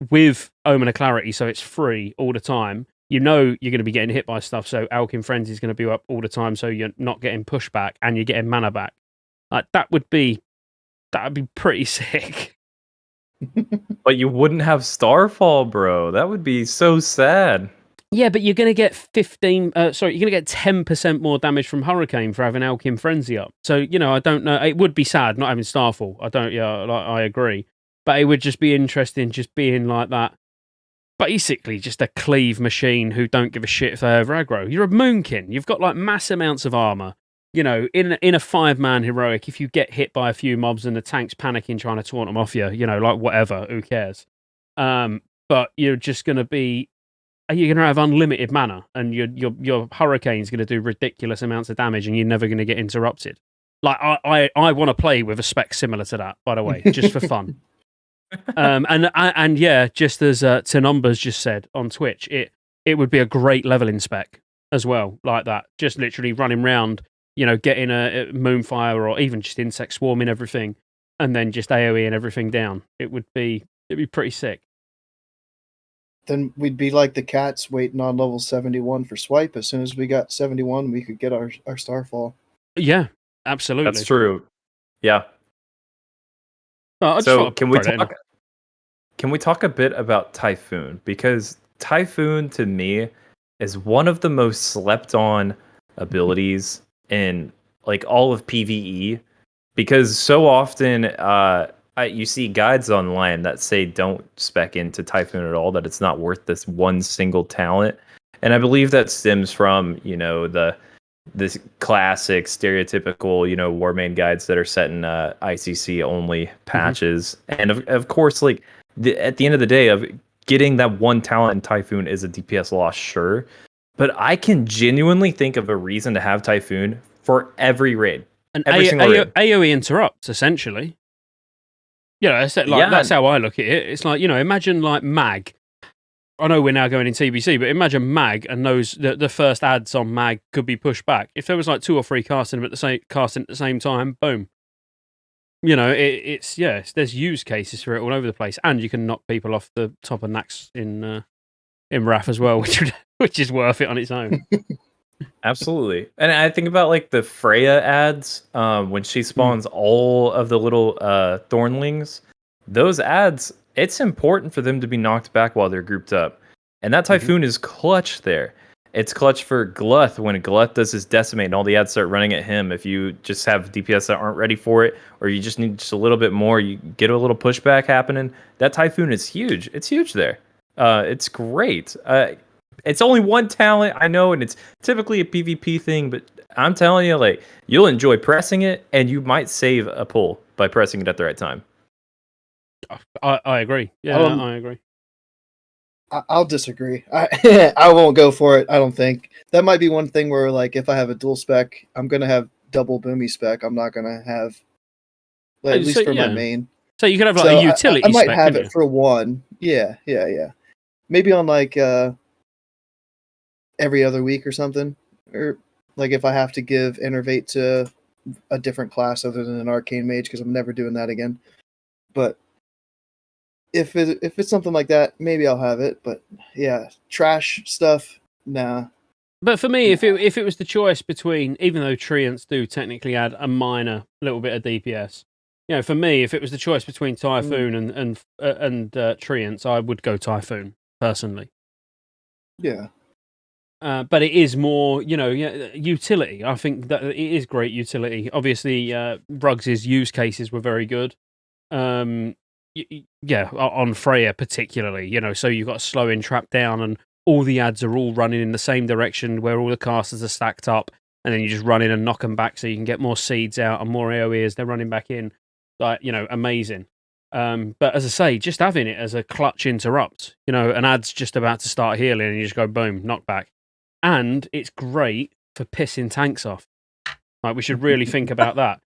with Omen of Clarity, so it's free all the time. You're going to be getting hit by stuff, so Alchem Frenzy is going to be up all the time, so you're not getting pushback and you're getting mana back. Like, that'd be pretty sick. But you wouldn't have Starfall, bro. That would be so sad. Yeah, but you're going to get you're going to get 10% more damage from Hurricane for having Alchem Frenzy up. So, I don't know. It would be sad not having Starfall. I agree. But it would just be interesting just being like that. Basically, just a cleave machine who don't give a shit if they over aggro. You're a Moonkin. You've got like mass amounts of armor. In a 5-man heroic, if you get hit by a few mobs and the tank's panicking trying to taunt them off you, like whatever, who cares? But you're just going to be... You're going to have unlimited mana, and your Hurricane's going to do ridiculous amounts of damage, and you're never going to get interrupted. Like, I want to play with a spec similar to that, by the way, just for fun. And yeah, just as Numbers just said on Twitch, it would be a great leveling spec as well, like that. Just literally running around, getting a Moonfire or even just insect swarming everything, and then just AoE and everything down. It'd be pretty sick. Then we'd be like the cats waiting on level 71 for swipe. As soon as we got 71, we could get our Starfall. Yeah, absolutely. That's true. Yeah. So can we talk a bit about Typhoon? Because Typhoon, to me, is one of the most slept on abilities in like all of PvE. Because so often you see guides online that say don't spec into Typhoon at all, that it's not worth this one single talent. And I believe that stems from, this classic stereotypical, war main guides that are set in ICC only patches. And of course, like at the end of the day, of getting that one talent in Typhoon is a DPS loss, sure. But I can genuinely think of a reason to have Typhoon for every raid. And every single raid. AoE interrupts, essentially. That's how I look at it. It's like, imagine like Mag. I know we're now going in TBC, but imagine Mag and the first ads on Mag could be pushed back. If there was like 2 or 3 casting at the same time, boom. There's use cases for it all over the place, and you can knock people off the top of Nax in Wrath as well, which is worth it on its own. Absolutely. And I think about like the Freya ads, when she spawns all of the little Thornlings. Those ads, it's important for them to be knocked back while they're grouped up. And that Typhoon is clutch there. It's clutch for Gluth when Gluth does his decimate and all the ads start running at him. If you just have DPS that aren't ready for it, or you just need just a little bit more, you get a little pushback happening. That Typhoon is huge. It's huge there. It's great. It's only one talent, I know, and it's typically a PvP thing, but I'm telling you, like, you'll enjoy pressing it, and you might save a pull by pressing it at the right time. I agree. Yeah, I agree. I'll disagree. I won't go for it, I don't think. That might be one thing where, like, if I have a dual spec, I'm going to have double Boomy spec. I'm not going to have, at least for my main. So you could have, like, a utility spec. I might spec, have it for one. Yeah. Maybe on, like, every other week or something. Or, like, if I have to give Innervate to a different class other than an Arcane Mage, because I'm never doing that again. But if it's something like that, maybe I'll have it. But yeah, trash stuff, nah. But for me, if it was the choice between, even though Treants do technically add a minor little bit of DPS, You know, for me, if it was the choice between Typhoon and Treants, I would go Typhoon personally. Yeah. But it is more, utility. I think that it is great utility. Obviously, Ruggs' use cases were very good. On Freya particularly, so you've got a slow in trap down and all the ads are all running in the same direction where all the casters are stacked up, and then you just run in and knock them back so you can get more seeds out and more AoE as they're running back in. Like, amazing. But as I say, just having it as a clutch interrupt, an ad's just about to start healing and you just go boom, knock back. And it's great for pissing tanks off. Like, we should really think about that.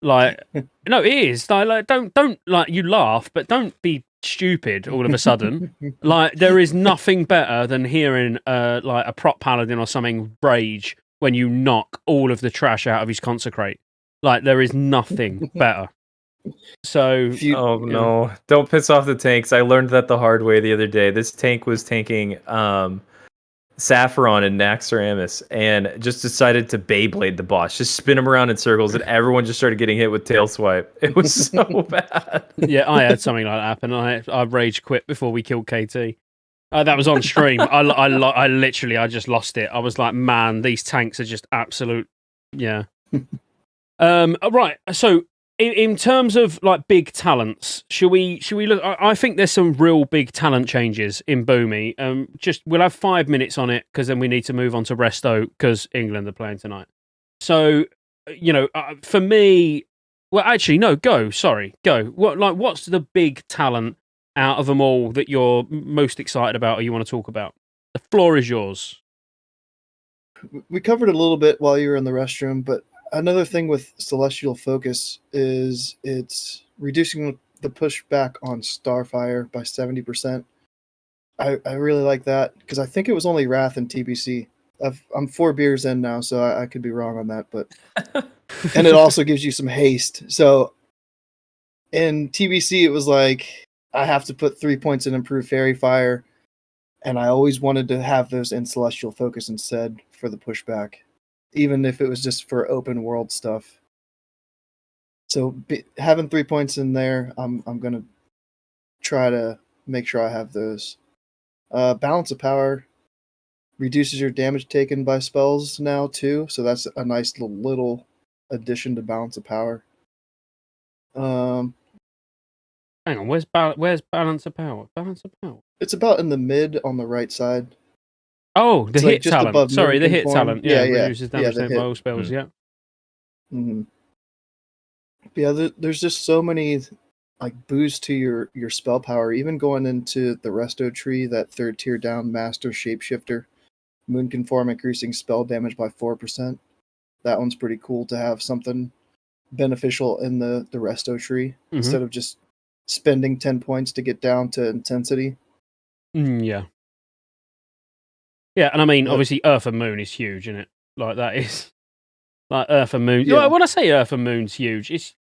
Like, no, it is. Like, don't like, you laugh, but don't be stupid all of a sudden. Like, there is nothing better than hearing like a prop paladin or something rage when you knock all of the trash out of his consecrate. Like, there is nothing better. So, no, don't piss off the tanks. I learned that the hard way the other day. This tank was tanking Saffron and Naxxramas and just decided to Beyblade the boss, just spin him around in circles, and everyone just started getting hit with tail swipe. It was so bad. Yeah, I had something like that happen. I rage quit before we killed KT. That was on stream. I literally just lost it. I was like, man, these tanks are just absolute. Yeah. Right. So in terms of like big talents, should we look? I think there's some real big talent changes in Boomy. We'll have 5 minutes on it because then we need to move on to Resto because England are playing tonight. So for me, well, actually, no, go. Sorry, go. What's the big talent out of them all that you're most excited about or you want to talk about? The floor is yours. We covered it a little bit while you were in the restroom, but another thing with Celestial Focus is it's reducing the pushback on Starfire by 70%. I really like that because I think it was only Wrath and TBC. I'm 4 beers in now, so I could be wrong on that, but and it also gives you some haste. So in TBC, it was like I have to put 3 points in Improved Fairy Fire, and I always wanted to have those in Celestial Focus instead for the pushback, even if it was just for open world stuff. So having 3 points in there, I'm gonna try to make sure I have those. Balance of Power reduces your damage taken by spells now too, so that's a nice little addition to Balance of Power. Hang on, where's Balance of Power? Balance of Power. It's about in the mid on the right side. Oh, the It's hit like just talent. above Sorry, the Moon hit Conform. talent. Yeah, Yeah, reduces damage taken by all spells. Yeah. Mm-hmm. Yeah, there's just so many like boosts to your spell power. Even going into the Resto tree, that 3rd tier down Master Shapeshifter, Moon Conform increasing spell damage by 4%. That one's pretty cool to have something beneficial in the Resto tree instead of just spending 10 points to get down to intensity. Yeah. Yeah, and I mean, obviously, Earth and Moon is huge, isn't it? Like, that is... Like, Earth and Moon... Yeah. When I say Earth and Moon's huge, it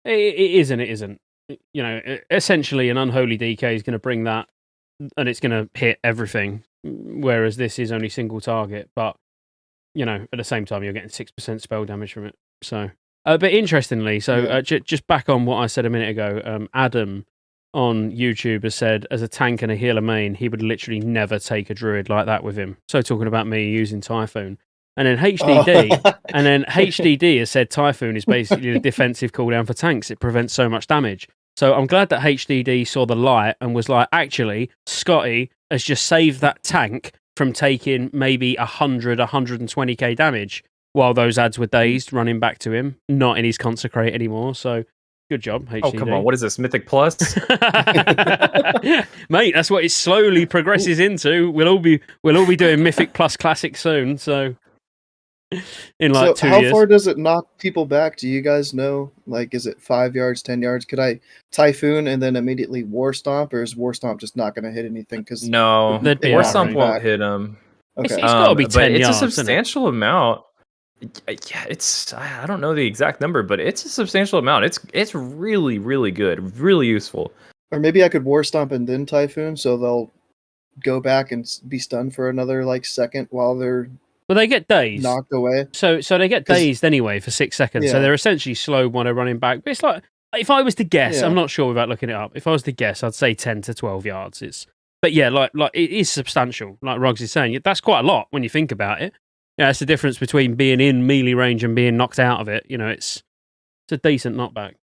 is and it isn't. Essentially, an Unholy DK is going to bring that, and it's going to hit everything, whereas this is only single target. But, at the same time, you're getting 6% spell damage from it. So... but interestingly, just back on what I said a minute ago, Adam on YouTube has said, as a tank and a healer main, he would literally never take a druid like that with him. So talking about me using Typhoon. And then HDD has said Typhoon is basically the defensive cooldown for tanks. It prevents so much damage. So I'm glad that HDD saw the light and was like, actually, Scotty has just saved that tank from taking maybe 120k damage while those ads were dazed, running back to him, not in his consecrate anymore. So good job, HDD. Oh, come on. What is this, Mythic Plus? Mate, that's what it slowly progresses into. We'll all be doing Mythic Plus Classic soon, so in like 2 years. How far does it knock people back? Do you guys know? Like, is it 5 yards, 10 yards? Could I Typhoon and then immediately War Stomp, or is War Stomp just not going to hit anything? No, War Stomp won't hit him. Okay. It's got to be 10 yards. It's a substantial amount. Yeah, I don't know the exact number, but it's a substantial amount. It's really, really good, really useful. Or maybe I could War Stomp and then Typhoon, so they'll go back and be stunned for another second while they're they get dazed, knocked away. So they get dazed anyway for 6 seconds. Yeah. So they're essentially slow when they're running back. But it's like If I was to guess, Yeah. I'm not sure without looking it up. If I was to guess, I'd say 10 to 12 yards. But yeah, like it is substantial. Like Ruggs is saying, that's quite a lot when you think about it. Yeah, it's the difference between being in melee range and being knocked out of it. You know, it's a decent knockback.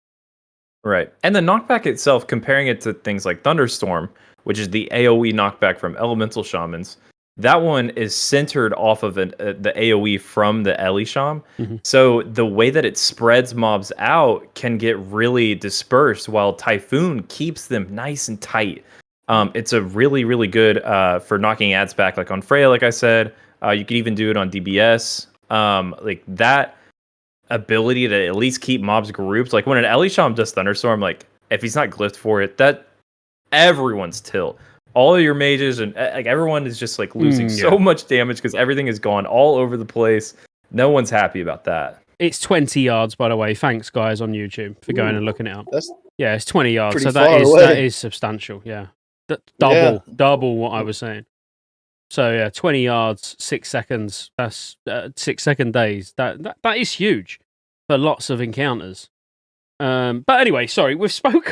Right. And the knockback itself, comparing it to things like Thunderstorm, which is the AoE knockback from Elemental Shamans, that one is centered off of the AoE from the Elisham. Mm-hmm. So the way that it spreads mobs out can get really dispersed, while Typhoon keeps them nice and tight. It's a really, really good for knocking ads back, like on Freya, like I said. You could even do it on DBS. Like that ability to at least keep mobs grouped. Like when an Elisham does Thunderstorm, like if he's not glyphed for it, that everyone's tilt. All of your mages and like everyone is just like losing so much damage because everything has gone all over the place. No one's happy about that. It's 20 yards, by the way. Thanks, guys, on YouTube for going and looking it up. Yeah, it's 20 yards. Pretty So far that away. is substantial. Yeah, double what I was saying. So yeah, 20 yards, 6 seconds. That's 6 second days. That is huge for lots of encounters. But anyway, sorry, we've spoke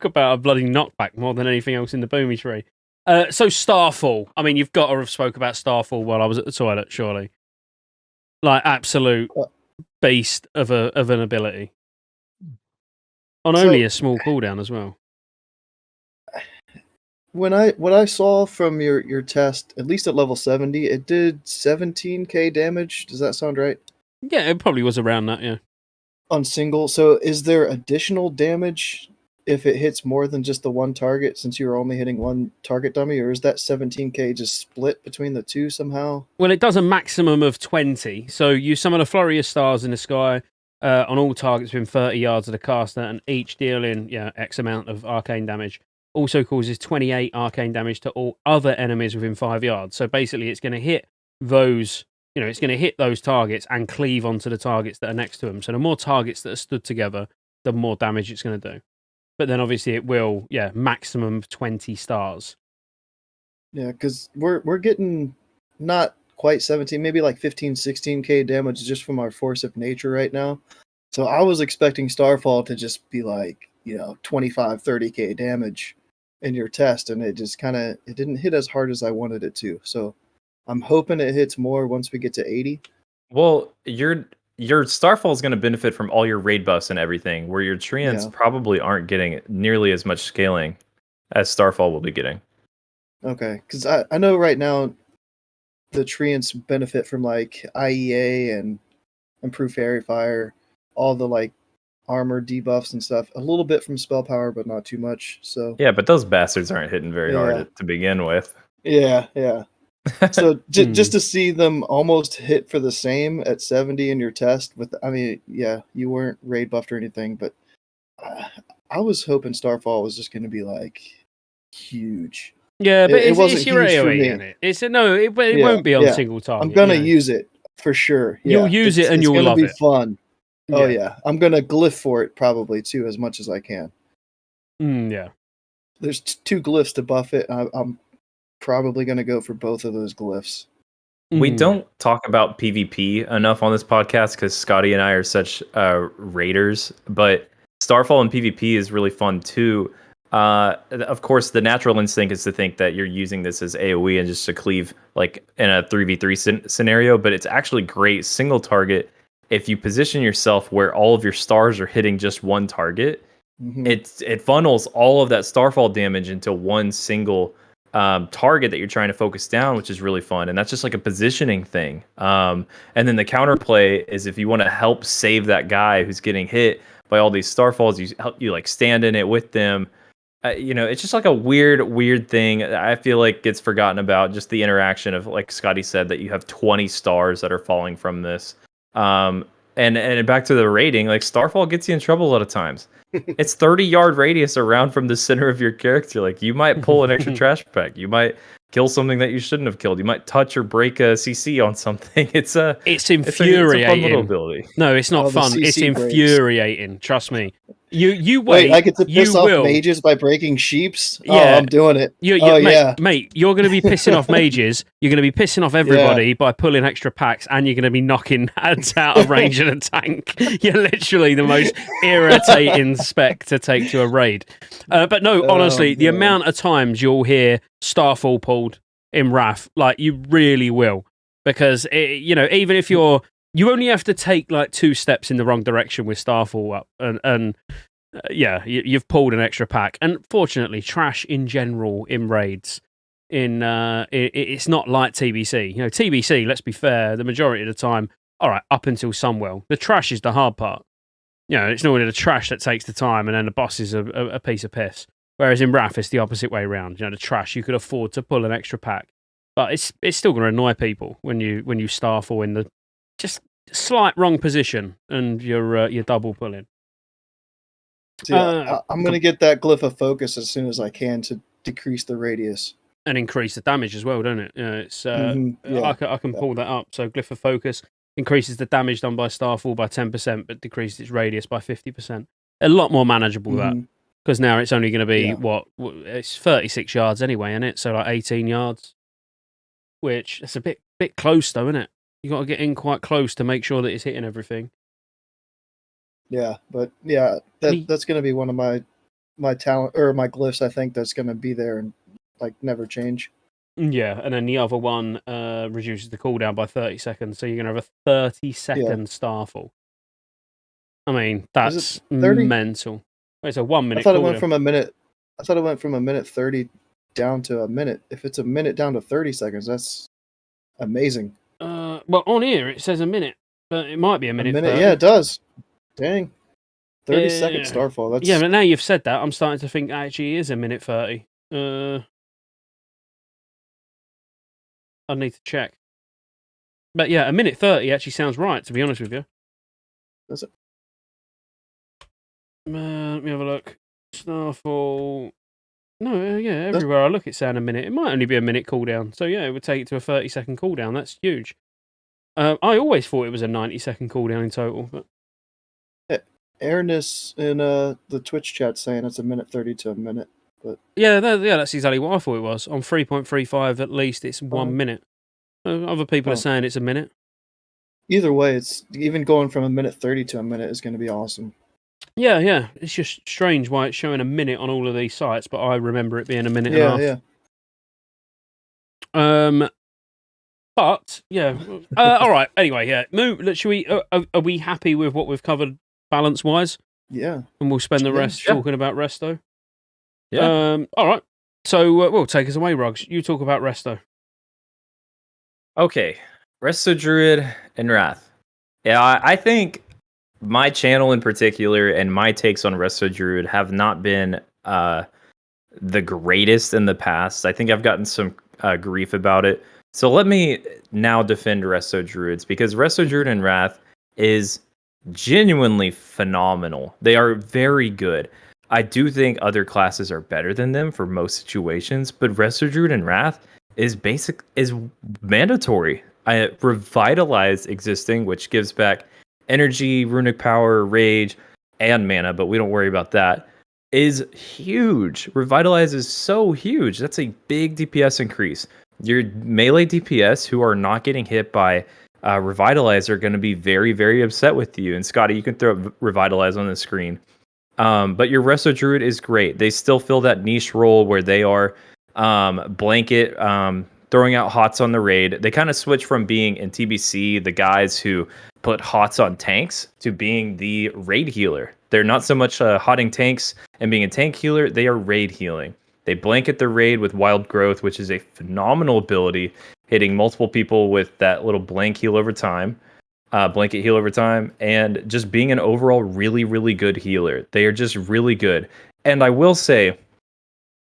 about a bloody knockback more than anything else in the Boomy tree. So Starfall. I mean, you've got to have spoke about Starfall while I was at the toilet, surely. Like absolute beast of an ability. On only a small cooldown as well. What I saw from your test, at least at level 70, it did 17k damage. Does that sound right? Yeah, it probably was around that, yeah. On single. So is there additional damage if it hits more than just the one target, since you're only hitting one target dummy, or is that 17k just split between the two somehow? Well, it does a maximum of 20. So you summon a flurry of stars in the sky on all targets within 30 yards of the caster, and each dealing X amount of arcane damage. Also causes 28 arcane damage to all other enemies within 5 yards. So basically, it's going to hit those. It's going to hit those targets and cleave onto the targets that are next to them. So the more targets that are stood together, the more damage it's going to do. But then obviously it will, maximum of 20 stars. Yeah, because we're getting not quite 17, maybe like 15, 16k damage just from our Force of Nature right now. So I was expecting Starfall to just be like, 25, 30k damage in your test, and it just it didn't hit as hard as I wanted it to. So I'm hoping it hits more once we get to 80. Well, your Starfall is going to benefit from all your raid buffs and everything, where your Treants probably aren't getting nearly as much scaling as Starfall will be getting. Okay, because I know right now the Treants benefit from like IEA and improved Fairy Fire, all the like armor debuffs and stuff. A little bit from spell power, but not too much. So yeah, but those bastards aren't hitting very hard to begin with. Yeah. So just to see them almost hit for the same at 70 in your test you weren't raid buffed or anything, but I was hoping Starfall was just going to be like huge. Yeah, but it wasn't it's your huge for AoE me. in it. It won't be on single target. I'm going to use it for sure. Yeah. You'll use it and you'll love it. It's going to be fun. Oh yeah. I'm going to glyph for it probably too, as much as I can. Yeah. There's 2 glyphs to buff it. I'm probably going to go for both of those glyphs. We don't talk about PvP enough on this podcast because Scotty and I are such raiders, but Starfall and PvP is really fun too. Of course, the natural instinct is to think that you're using this as AoE and just to cleave like in a 3v3 scenario, but it's actually great single target if you position yourself where all of your stars are hitting just one target. Mm-hmm. It funnels all of that Starfall damage into one single target that you're trying to focus down, which is really fun. And that's just like a positioning thing. And then the counterplay is if you want to help save that guy who's getting hit by all these Starfalls, you like stand in it with them. It's just like a weird thing. I feel like gets forgotten about, just the interaction of, like Scotty said, that you have 20 stars that are falling from this. And back to the rating, like Starfall gets you in trouble a lot of times. It's 30-yard radius around from the center of your character. Like you might pull an extra trash pack. You might kill something that you shouldn't have killed. You might touch or break a CC on something. It's infuriating. It's a fun little ability. No, it's not fun. It's infuriating. Trust me. You wait. I get to piss you off will. mages by breaking sheeps? Yeah. Oh, I'm doing it. Mate, you're going to be pissing off mages. You're going to be pissing off everybody by pulling extra packs, and you're going to be knocking ads out of range in a tank. You're literally the most irritating spec to take to a raid. But no, honestly, the amount of times you'll hear Starfall pulled in Wrath, like, you really will. Because, even if you only have to take, like, 2 steps in the wrong direction with Starfall up, and you've pulled an extra pack. And fortunately, trash in general in raids, it's not like TBC. TBC, let's be fair, the majority of the time, all right, up until Sunwell, the trash is the hard part. It's normally the trash that takes the time, and then the boss is a piece of piss. Whereas in Wrath, it's the opposite way around. The trash, you could afford to pull an extra pack. But it's still going to annoy people when you Starfall in the just slight wrong position and you're double pulling. So I'm going to get that Glyph of Focus as soon as I can to decrease the radius. And increase the damage as well, don't it? I can pull that up. So Glyph of Focus increases the damage done by Starfall by 10%, but decreases its radius by 50%. A lot more manageable, that. Because now it's only going to be, it's 36 yards anyway, isn't it? So like 18 yards. Which, it's a bit close though, isn't it? You got to get in quite close to make sure that it's hitting everything. Yeah, but that's going to be one of my talent or my glyphs. I think that's going to be there and like never change. Yeah, and then the other one reduces the cooldown by 30 seconds, so you're going to have a 30-second Starfall. I mean, that's mental. It's a 1 minute. I thought it went from a minute. I thought it went from a minute 30 down to a minute. If it's a minute down to 30 seconds, that's amazing. Well, on here it says a minute, but it might be a minute. 30. Yeah, it does. Dang. 30-second Starfall. That's... Yeah, but now you've said that, I'm starting to think actually it is a minute 30. I need to check. But yeah, a minute 30 actually sounds right, to be honest with you. Does it? Let me have a look. Starfall. No, everywhere I look it's saying a minute. It might only be a minute cooldown. So yeah, it would take it to a 30-second cooldown. That's huge. I always thought it was a 90-second cooldown in total. But Airness in the Twitch chat saying it's a minute 30 to a minute. But that's exactly what I thought it was. On 3.35 at least it's 1 minute. Other people are saying it's a minute. Either way, it's even going from a minute 30 to a minute is going to be awesome. Yeah. It's just strange why it's showing a minute on all of these sites, but I remember it being a minute and a half. Yeah. But yeah. All right. Anyway, yeah. Should we? Are we happy with what we've covered balance wise? Yeah. And we'll spend the rest talking about Resto. Yeah. All right. So we'll take us away, Rugs. You talk about Resto. Okay. Resto Druid and Wrath. Yeah, I think my channel in particular and my takes on Resto Druid have not been the greatest in the past. I think I've gotten some grief about it. So let me now defend Resto Druids, because Resto Druid and Wrath is genuinely phenomenal. They are very good. I do think other classes are better than them for most situations, but Resto Druid and Wrath is mandatory. I Revitalize existing, which gives back energy, runic power, rage, and mana, but we don't worry about that, is huge. Revitalize is so huge. That's a big DPS increase. Your melee DPS who are not getting hit by Revitalize are going to be very, very upset with you. And Scotty, you can throw Revitalize on the screen. But your Resto Druid is great. They still fill that niche role where they are blanket, throwing out hots on the raid. They kind of switch from being in TBC the guys who put hots on tanks to being the raid healer. They're not so much hotting tanks and being a tank healer. They are raid healing. They blanket the raid with Wild Growth, which is a phenomenal ability, hitting multiple people with that little blanket heal over time, and just being an overall really, really good healer. They are just really good. And I will say,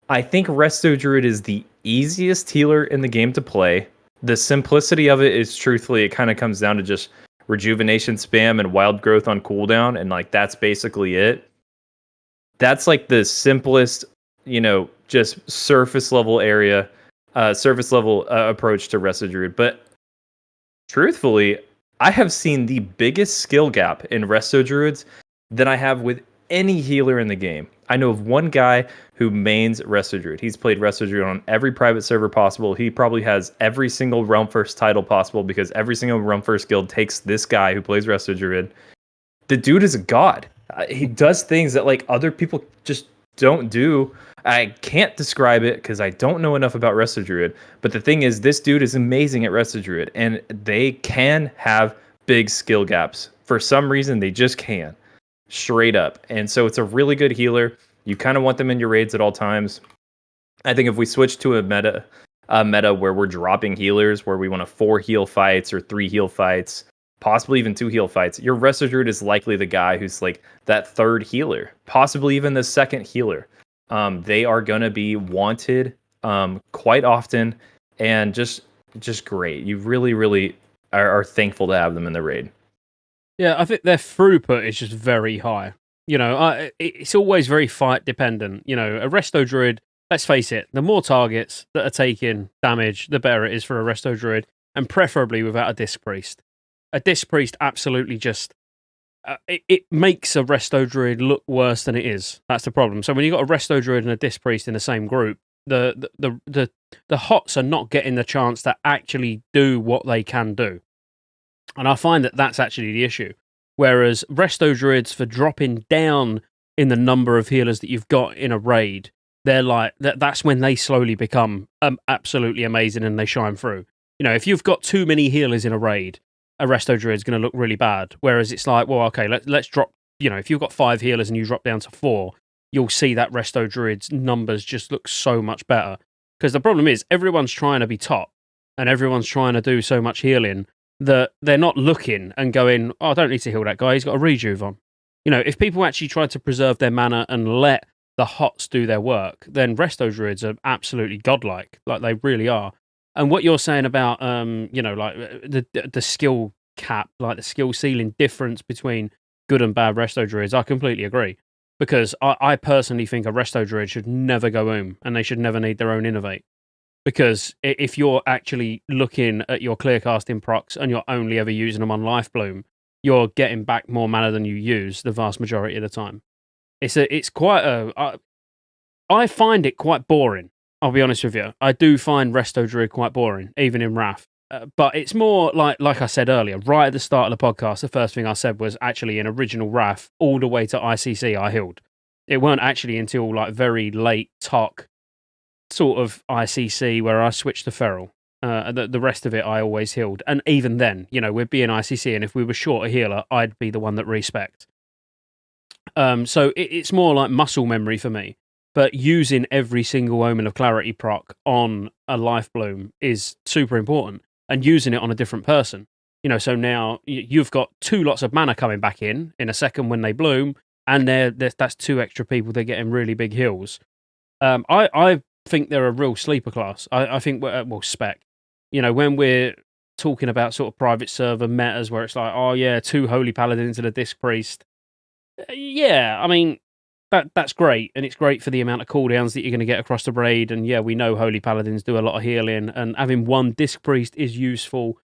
I think Resto Druid is the easiest healer in the game to play. The simplicity of it is, truthfully, it kind of comes down to just rejuvenation spam and Wild Growth on cooldown, and like that's basically it. That's like the simplest, just surface level approach to Resto Druid. But truthfully, I have seen the biggest skill gap in Resto Druids than I have with any healer in the game. I know of one guy who mains Resto Druid. He's played Resto Druid on every private server possible. He probably has every single Realm First title possible because every single Realm First guild takes this guy who plays Resto Druid. The dude is a god. He does things that like other people just don't do. I can't describe it because I don't know enough about Resto Druid. But the thing is, this dude is amazing at Resto Druid, and they can have big skill gaps. For some reason, they just can. Straight up. And so it's a really good healer. You kind of want them in your raids at all times. I think if we switch to a meta where we're dropping healers, where we want 4 heal fights or 3 heal fights, possibly even 2 heal fights, your Resto Druid is likely the guy who's like that third healer, possibly even the second healer. They are going to be wanted quite often and just great. You really, really are thankful to have them in the raid. Yeah, I think their throughput is just very high. You know, it's always very fight dependent. You know, a Resto Druid, let's face it, the more targets that are taking damage, the better it is for a Resto Druid, and preferably without a Disc Priest. A Disc Priest absolutely just... it makes a Resto Druid look worse than it is. That's the problem. So when you've got a Resto Druid and a Disc Priest in the same group, the HOTS are not getting the chance to actually do what they can do. And I find that that's actually the issue. Whereas Resto Druids, for dropping down in the number of healers that you've got in a raid, they're like, that's when they slowly become absolutely amazing and they shine through. You know, if you've got too many healers in a raid, a Resto Druid's going to look really bad. Whereas it's like, well, okay, let's drop, you know, if you've got 5 healers and you drop down to 4, you'll see that Resto Druid's numbers just look so much better. Because the problem is, everyone's trying to be top and everyone's trying to do so much healing that they're not looking and going, oh, I don't need to heal that guy, he's got a rejuve on. You know, if people actually try to preserve their mana and let the HOTS do their work, then Resto Druids are absolutely godlike. Like, they really are. And what you're saying about, you know, like the skill cap, like the skill ceiling difference between good and bad Resto Druids, I completely agree. Because I personally think a Resto Druid should never go and they should never need their own Innovate. Because if you're actually looking at your clear casting procs and you're only ever using them on Life Bloom, you're getting back more mana than you use the vast majority of the time. It's quite I find it quite boring. I'll be honest with you. I do find Resto Druid quite boring, even in Wrath. But it's more like I said earlier, right at the start of the podcast, the first thing I said was actually in original Wrath, all the way to ICC, I healed. It weren't actually until like very late TOC sort of ICC where I switched to Feral. The rest of it I always healed. And even then, you know, we'd be in ICC, and if we were short a healer, I'd be the one that respect. So it's more like muscle memory for me. But using every single Omen of Clarity proc on a Life Bloom is super important, and using it on a different person. You know, so now you've got 2 lots of mana coming back in a second when they bloom, and that's 2 extra people that get in really big heals. I think they're a real sleeper class. I think, well, spec. You know, when we're talking about sort of private server metas where it's like, oh yeah, 2 Holy Paladins and a Disc Priest. Yeah, I mean, that's great, and it's great for the amount of cooldowns that you're going to get across the raid. And yeah, we know Holy Paladins do a lot of healing, and having 1 Disc Priest is useful.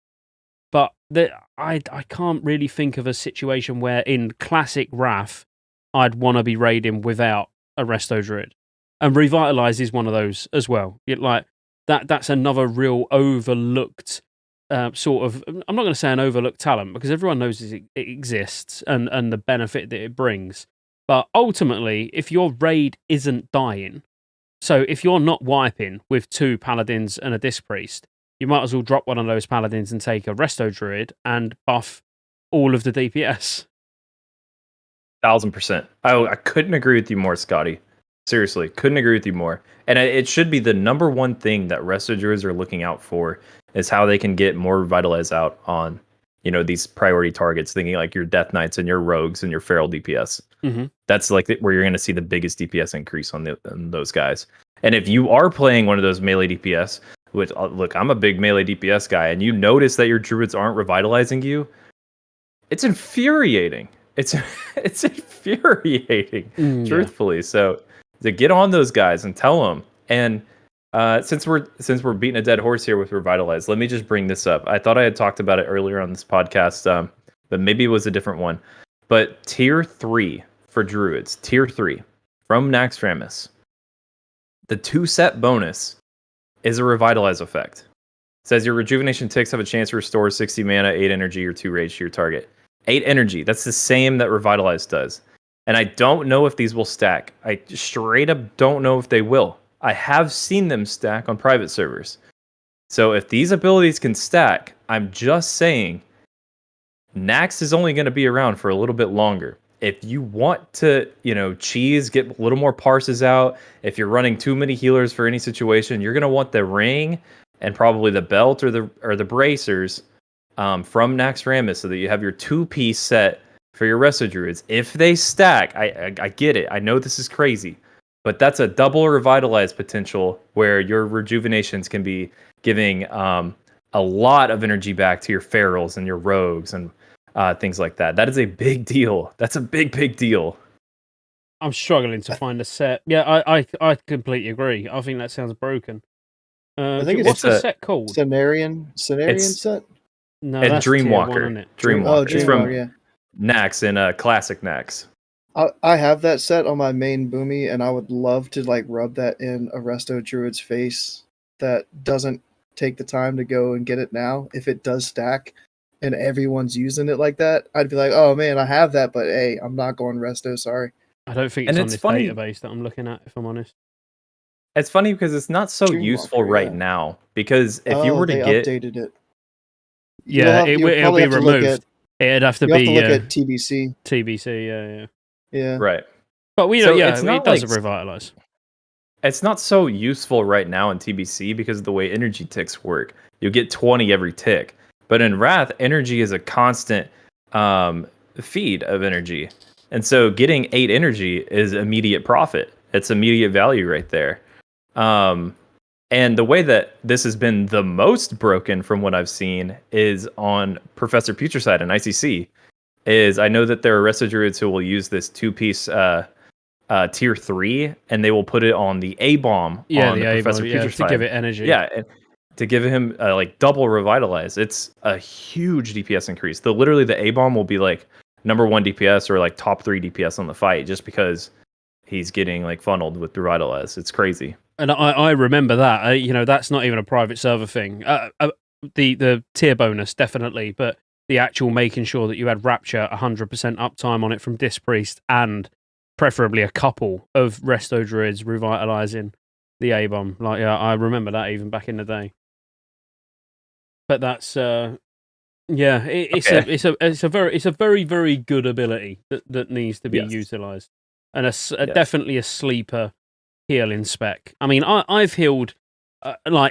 But I can't really think of a situation where in classic Wrath I'd want to be raiding without a Resto Druid. And Revitalize is one of those as well. Like that's another real overlooked sort of, I'm not going to say an overlooked talent, because everyone knows it exists and the benefit that it brings. But ultimately, if your raid isn't dying, so if you're not wiping with 2 Paladins and a Disc Priest, you might as well drop one of those Paladins and take a Resto Druid and buff all of the DPS. 1000%. I couldn't agree with you more, Scotty. Seriously, couldn't agree with you more. And it should be the number one thing that Resto Druids are looking out for, is how they can get more Revitalize out on, you know, these priority targets, thinking like your Death Knights and your Rogues and your Feral DPS. Mm-hmm. That's like where you're going to see the biggest DPS increase on those guys. And if you are playing one of those melee DPS, which, look, I'm a big melee DPS guy, and you notice that your Druids aren't revitalizing you, it's infuriating. It's infuriating, truthfully. So to get on those guys and tell them. And since we're beating a dead horse here with Revitalize, let me just bring this up. I thought I had talked about it earlier on this podcast, but maybe it was a different one. But tier 3 for Druids, tier 3, from Naxxramas. The 2-set bonus is a Revitalize effect. It says your rejuvenation ticks have a chance to restore 60 mana, 8 energy, or 2 rage to your target. 8 energy, that's the same that Revitalize does. And I don't know if these will stack. I straight up don't know if they will. I have seen them stack on private servers. So if these abilities can stack, I'm just saying Nax is only going to be around for a little bit longer. If you want to, cheese, get a little more parses out, if you're running too many healers for any situation, you're going to want the ring and probably the belt or the bracers from Naxxramas so that you have your 2-piece set for your Resto Druids. If they stack, I get it. I know this is crazy, but that's a double Revitalize potential where your rejuvenations can be giving a lot of energy back to your ferals and your rogues and things like that. That is a big deal. That's a big deal. I'm struggling to find a set. Yeah, I completely agree. I think that sounds broken. I think what's the set called? Cenarian set? No, and that's tier Dreamwalker. 1, isn't it? Dreamwalker. Dreamwalker, It's from yeah. Nax and Classic Nax. I have that set on my main Boomy, and I would love to rub that in a Resto Druid's face that doesn't take the time to go and get it now. If it does stack and everyone's using it like that, I'd be like, oh man, I have that, but hey, I'm not going Resto, sorry. I don't think it's on this database that I'm looking at, if I'm honest. It's funny because it's not so Dreamwalker, useful right now. Because if you were to they get updated it. Yeah, it'll be removed. It'd have to be look at TBC. TBC, Yeah. Right. But we So know, it's not it does like- Revitalize. It's not so useful right now in TBC because of the way energy ticks work. You get 20 every tick. But in Wrath, energy is a constant feed of energy. And so getting 8 energy is immediate profit. It's immediate value right there. And the way that this has been the most broken from what I've seen is on Professor Putricide and ICC. I know that there are Resto Druids who will use this 2-piece tier 3, and they will put it on the A-bomb on Professor Putricide. To give it energy. Yeah, to give him double Revitalize. It's a huge DPS increase. Literally the A-bomb will be number 1 DPS or top 3 DPS on the fight just because he's getting funneled with Revitalize. It's crazy. And I remember that. That's not even a private server thing. The tier bonus, definitely, but the actual making sure that you had Rapture 100% uptime on it from Disc Priest and preferably a couple of Resto Druids revitalizing the A-bomb. I remember that even back in the day. But that's it's a very, very good ability that needs to be utilized, and definitely a sleeper healing spec. I mean, I've healed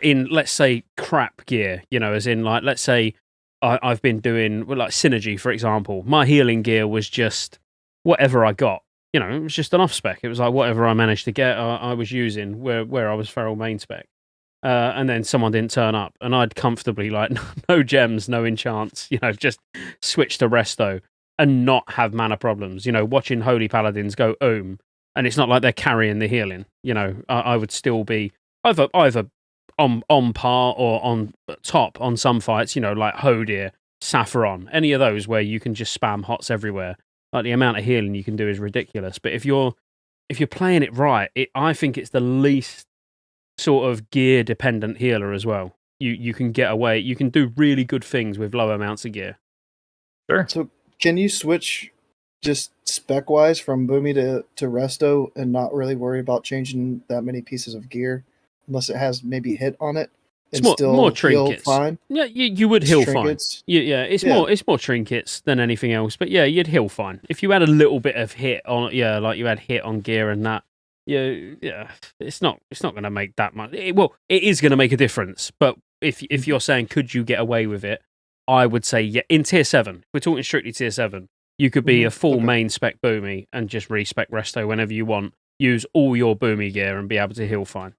in, let's say, crap gear, as in let's say I've been doing Synergy, for example. My healing gear was just whatever I got. It was just an off spec. It was whatever I managed to get, I was using where I was feral main spec. And then someone didn't turn up, and I'd comfortably no gems, no enchants, just switch to Resto and not have mana problems. Watching Holy Paladins go and it's not like they're carrying the healing. I would still be either on par or on top on some fights. Like Hodir, Saffron, any of those where you can just spam hots everywhere. The amount of healing you can do is ridiculous. But if you're playing it right, I think it's the least sort of gear dependent healer as well. You can get away. You can do really good things with low amounts of gear. Sure. So can you switch just spec wise from Boomy to Resto and not really worry about changing that many pieces of gear unless it has maybe hit on it? And still more heal trinkets. fine? Yeah, you would heal trinkets. Fine. Yeah, it's more trinkets than anything else. But yeah, you'd heal fine if you had a little bit of hit on. Yeah, like you had hit on gear and that. Yeah, it's not going to make that much. It is going to make a difference. But if you're saying could you get away with it, I would say yeah. In tier 7, we're talking strictly tier 7. You could be a full main spec Boomy and just respec Resto whenever you want. Use all your Boomy gear and be able to heal fine.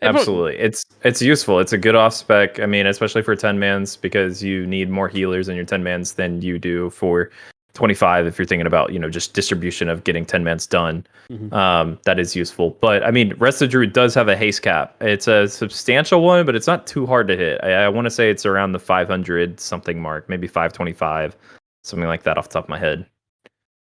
Absolutely. It's useful. It's a good off spec. I mean, especially for 10 mans because you need more healers in your 10 mans than you do for 25 if you're thinking about, just distribution of getting 10 mans done. Mm-hmm. That is useful. But I mean, Resto Druid does have a haste cap. It's a substantial one, but it's not too hard to hit. I want to say it's around the 500 something mark, maybe 525, something like that off the top of my head.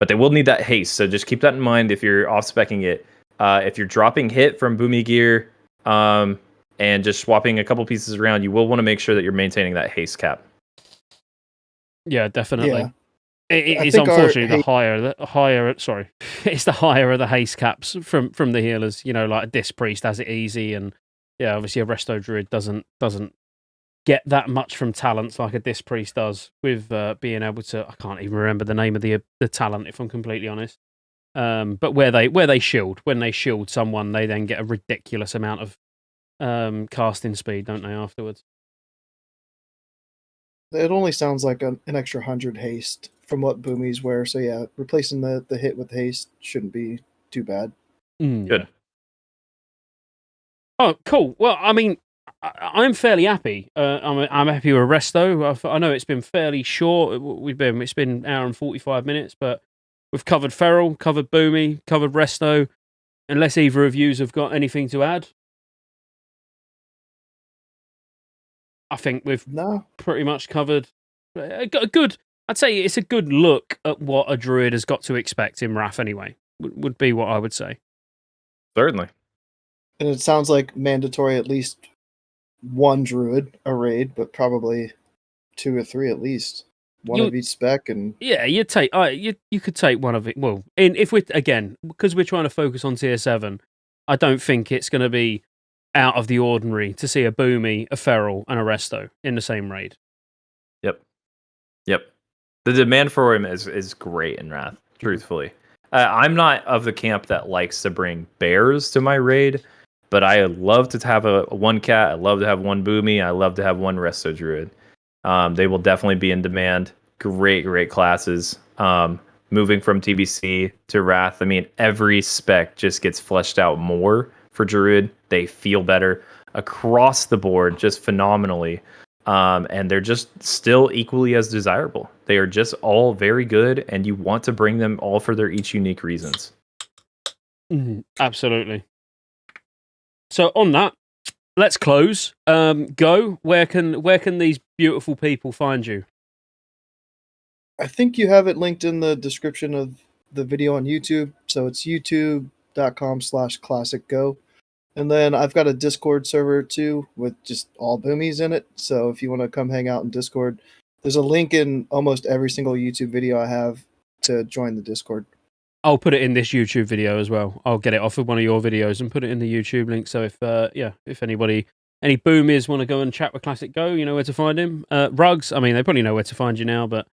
but they will need that haste. So just keep that in mind if you're off-speccing it. If you're dropping hit from Boomy gear and just swapping a couple pieces around, you will want to make sure that you're maintaining that haste cap. Yeah, definitely. Yeah. It's unfortunately the higher. Sorry, it's the higher of the haste caps from the healers. You know, like a Disc Priest has it easy, and yeah, obviously a Resto Druid doesn't get that much from talents like a Disc Priest does with being able to. I can't even remember the name of the talent if I'm completely honest. But where they shield, when they shield someone, they then get a ridiculous amount of casting speed, don't they? Afterwards, It only sounds like an extra 100 haste from what boomies wear. So yeah, replacing the hit with haste shouldn't be too bad. Good. Oh, cool. Well, I mean, I'm fairly happy. I'm happy with Resto. I know it's been fairly short. It's been an hour and 45 minutes, but we've covered Feral, covered Boomy, covered Resto. Unless either of yous have got anything to add, I think we've pretty much covered a good. I'd say it's a good look at what a Druid has got to expect in Wrath. Anyway, would be what I would say. Certainly. And it sounds like mandatory at least one Druid a raid, but probably 2 or 3 at least. One of each spec, and yeah, you take you could take one of it. Well, if we again because we're trying to focus on tier 7, I don't think it's going to be out of the ordinary to see a Boomy, a Feral, and a Resto in the same raid. Yep. The demand for him is great in Wrath. Truthfully, I'm not of the camp that likes to bring bears to my raid. But I love to have a one cat. I love to have one Boomy. I love to have one Resto Druid. They will definitely be in demand. Great classes. Moving from TBC to Wrath, I mean, every spec just gets fleshed out more for Druid. They feel better across the board, just phenomenally. And they're just still equally as desirable. They are just all very good, and you want to bring them all for their each unique reasons. Absolutely. So on that, let's close. Go. Where can these beautiful people find you? I think you have it linked in the description of the video on YouTube. So it's youtube.com/classicgo. And then I've got a Discord server too with just all boomies in it. So if you want to come hang out in Discord, there's a link in almost every single YouTube video I have to join the Discord. I'll put it in this YouTube video as well. I'll get it off of one of your videos and put it in the YouTube link. So if any boomies want to go and chat with Classic Go, you know where to find him. Rugs, I mean, they probably know where to find you now. But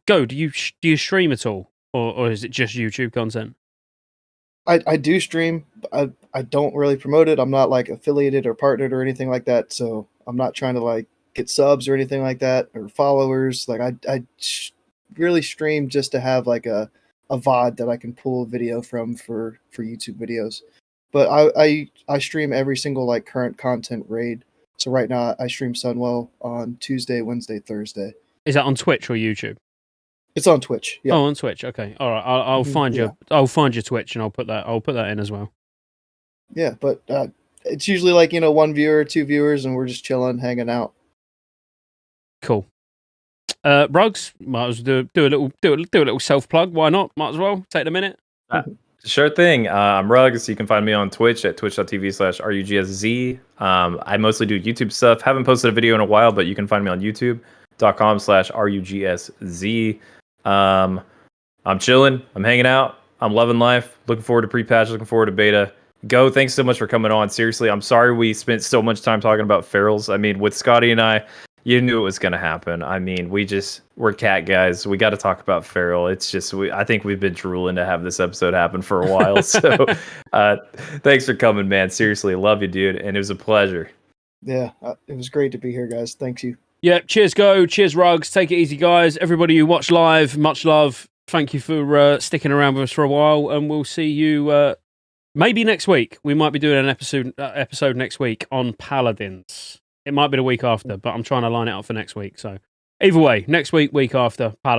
Go, do you stream at all, or is it just YouTube content? I do stream. I don't really promote it. I'm not like affiliated or partnered or anything like that. So I'm not trying to like get subs or anything like that or followers. Like I really stream just to have like a VOD that I can pull a video from for YouTube videos. But I stream every single like current content raid. So right now I stream Sunwell on Tuesday, Wednesday, Thursday. Is that on Twitch or YouTube? It's on Twitch. Yeah. Oh, on Twitch. Okay. All right. I'll find your Twitch and I'll put that in as well. Yeah, but it's usually like, one viewer, 2 viewers, and we're just chilling, hanging out. Cool. Rugs, might as well do a little self plug. Why not? Might as well take a minute. Sure thing. I'm Rugs. You can find me on Twitch at twitch.tv/RUGSZ. I mostly do YouTube stuff. Haven't posted a video in a while, but you can find me on youtube.com/RUGSZ. I'm chilling. I'm hanging out. I'm loving life. Looking forward to pre-patch. Looking forward to beta. Go. Thanks so much for coming on. Seriously, I'm sorry we spent so much time talking about ferals. I mean, with Scotty and I, you knew it was going to happen. I mean, we're cat guys. We got to talk about feral. It's just, I think we've been drooling to have this episode happen for a while. So thanks for coming, man. Seriously, love you, dude. And it was a pleasure. Yeah, it was great to be here, guys. Thank you. Yeah, cheers, Go. Cheers, Rugs. Take it easy, guys. Everybody who watched live, much love. Thank you for sticking around with us for a while. And we'll see you maybe next week. We might be doing an episode next week on Paladins. It might be the week after, but I'm trying to line it up for next week. So either way, next week, week after, Paladins.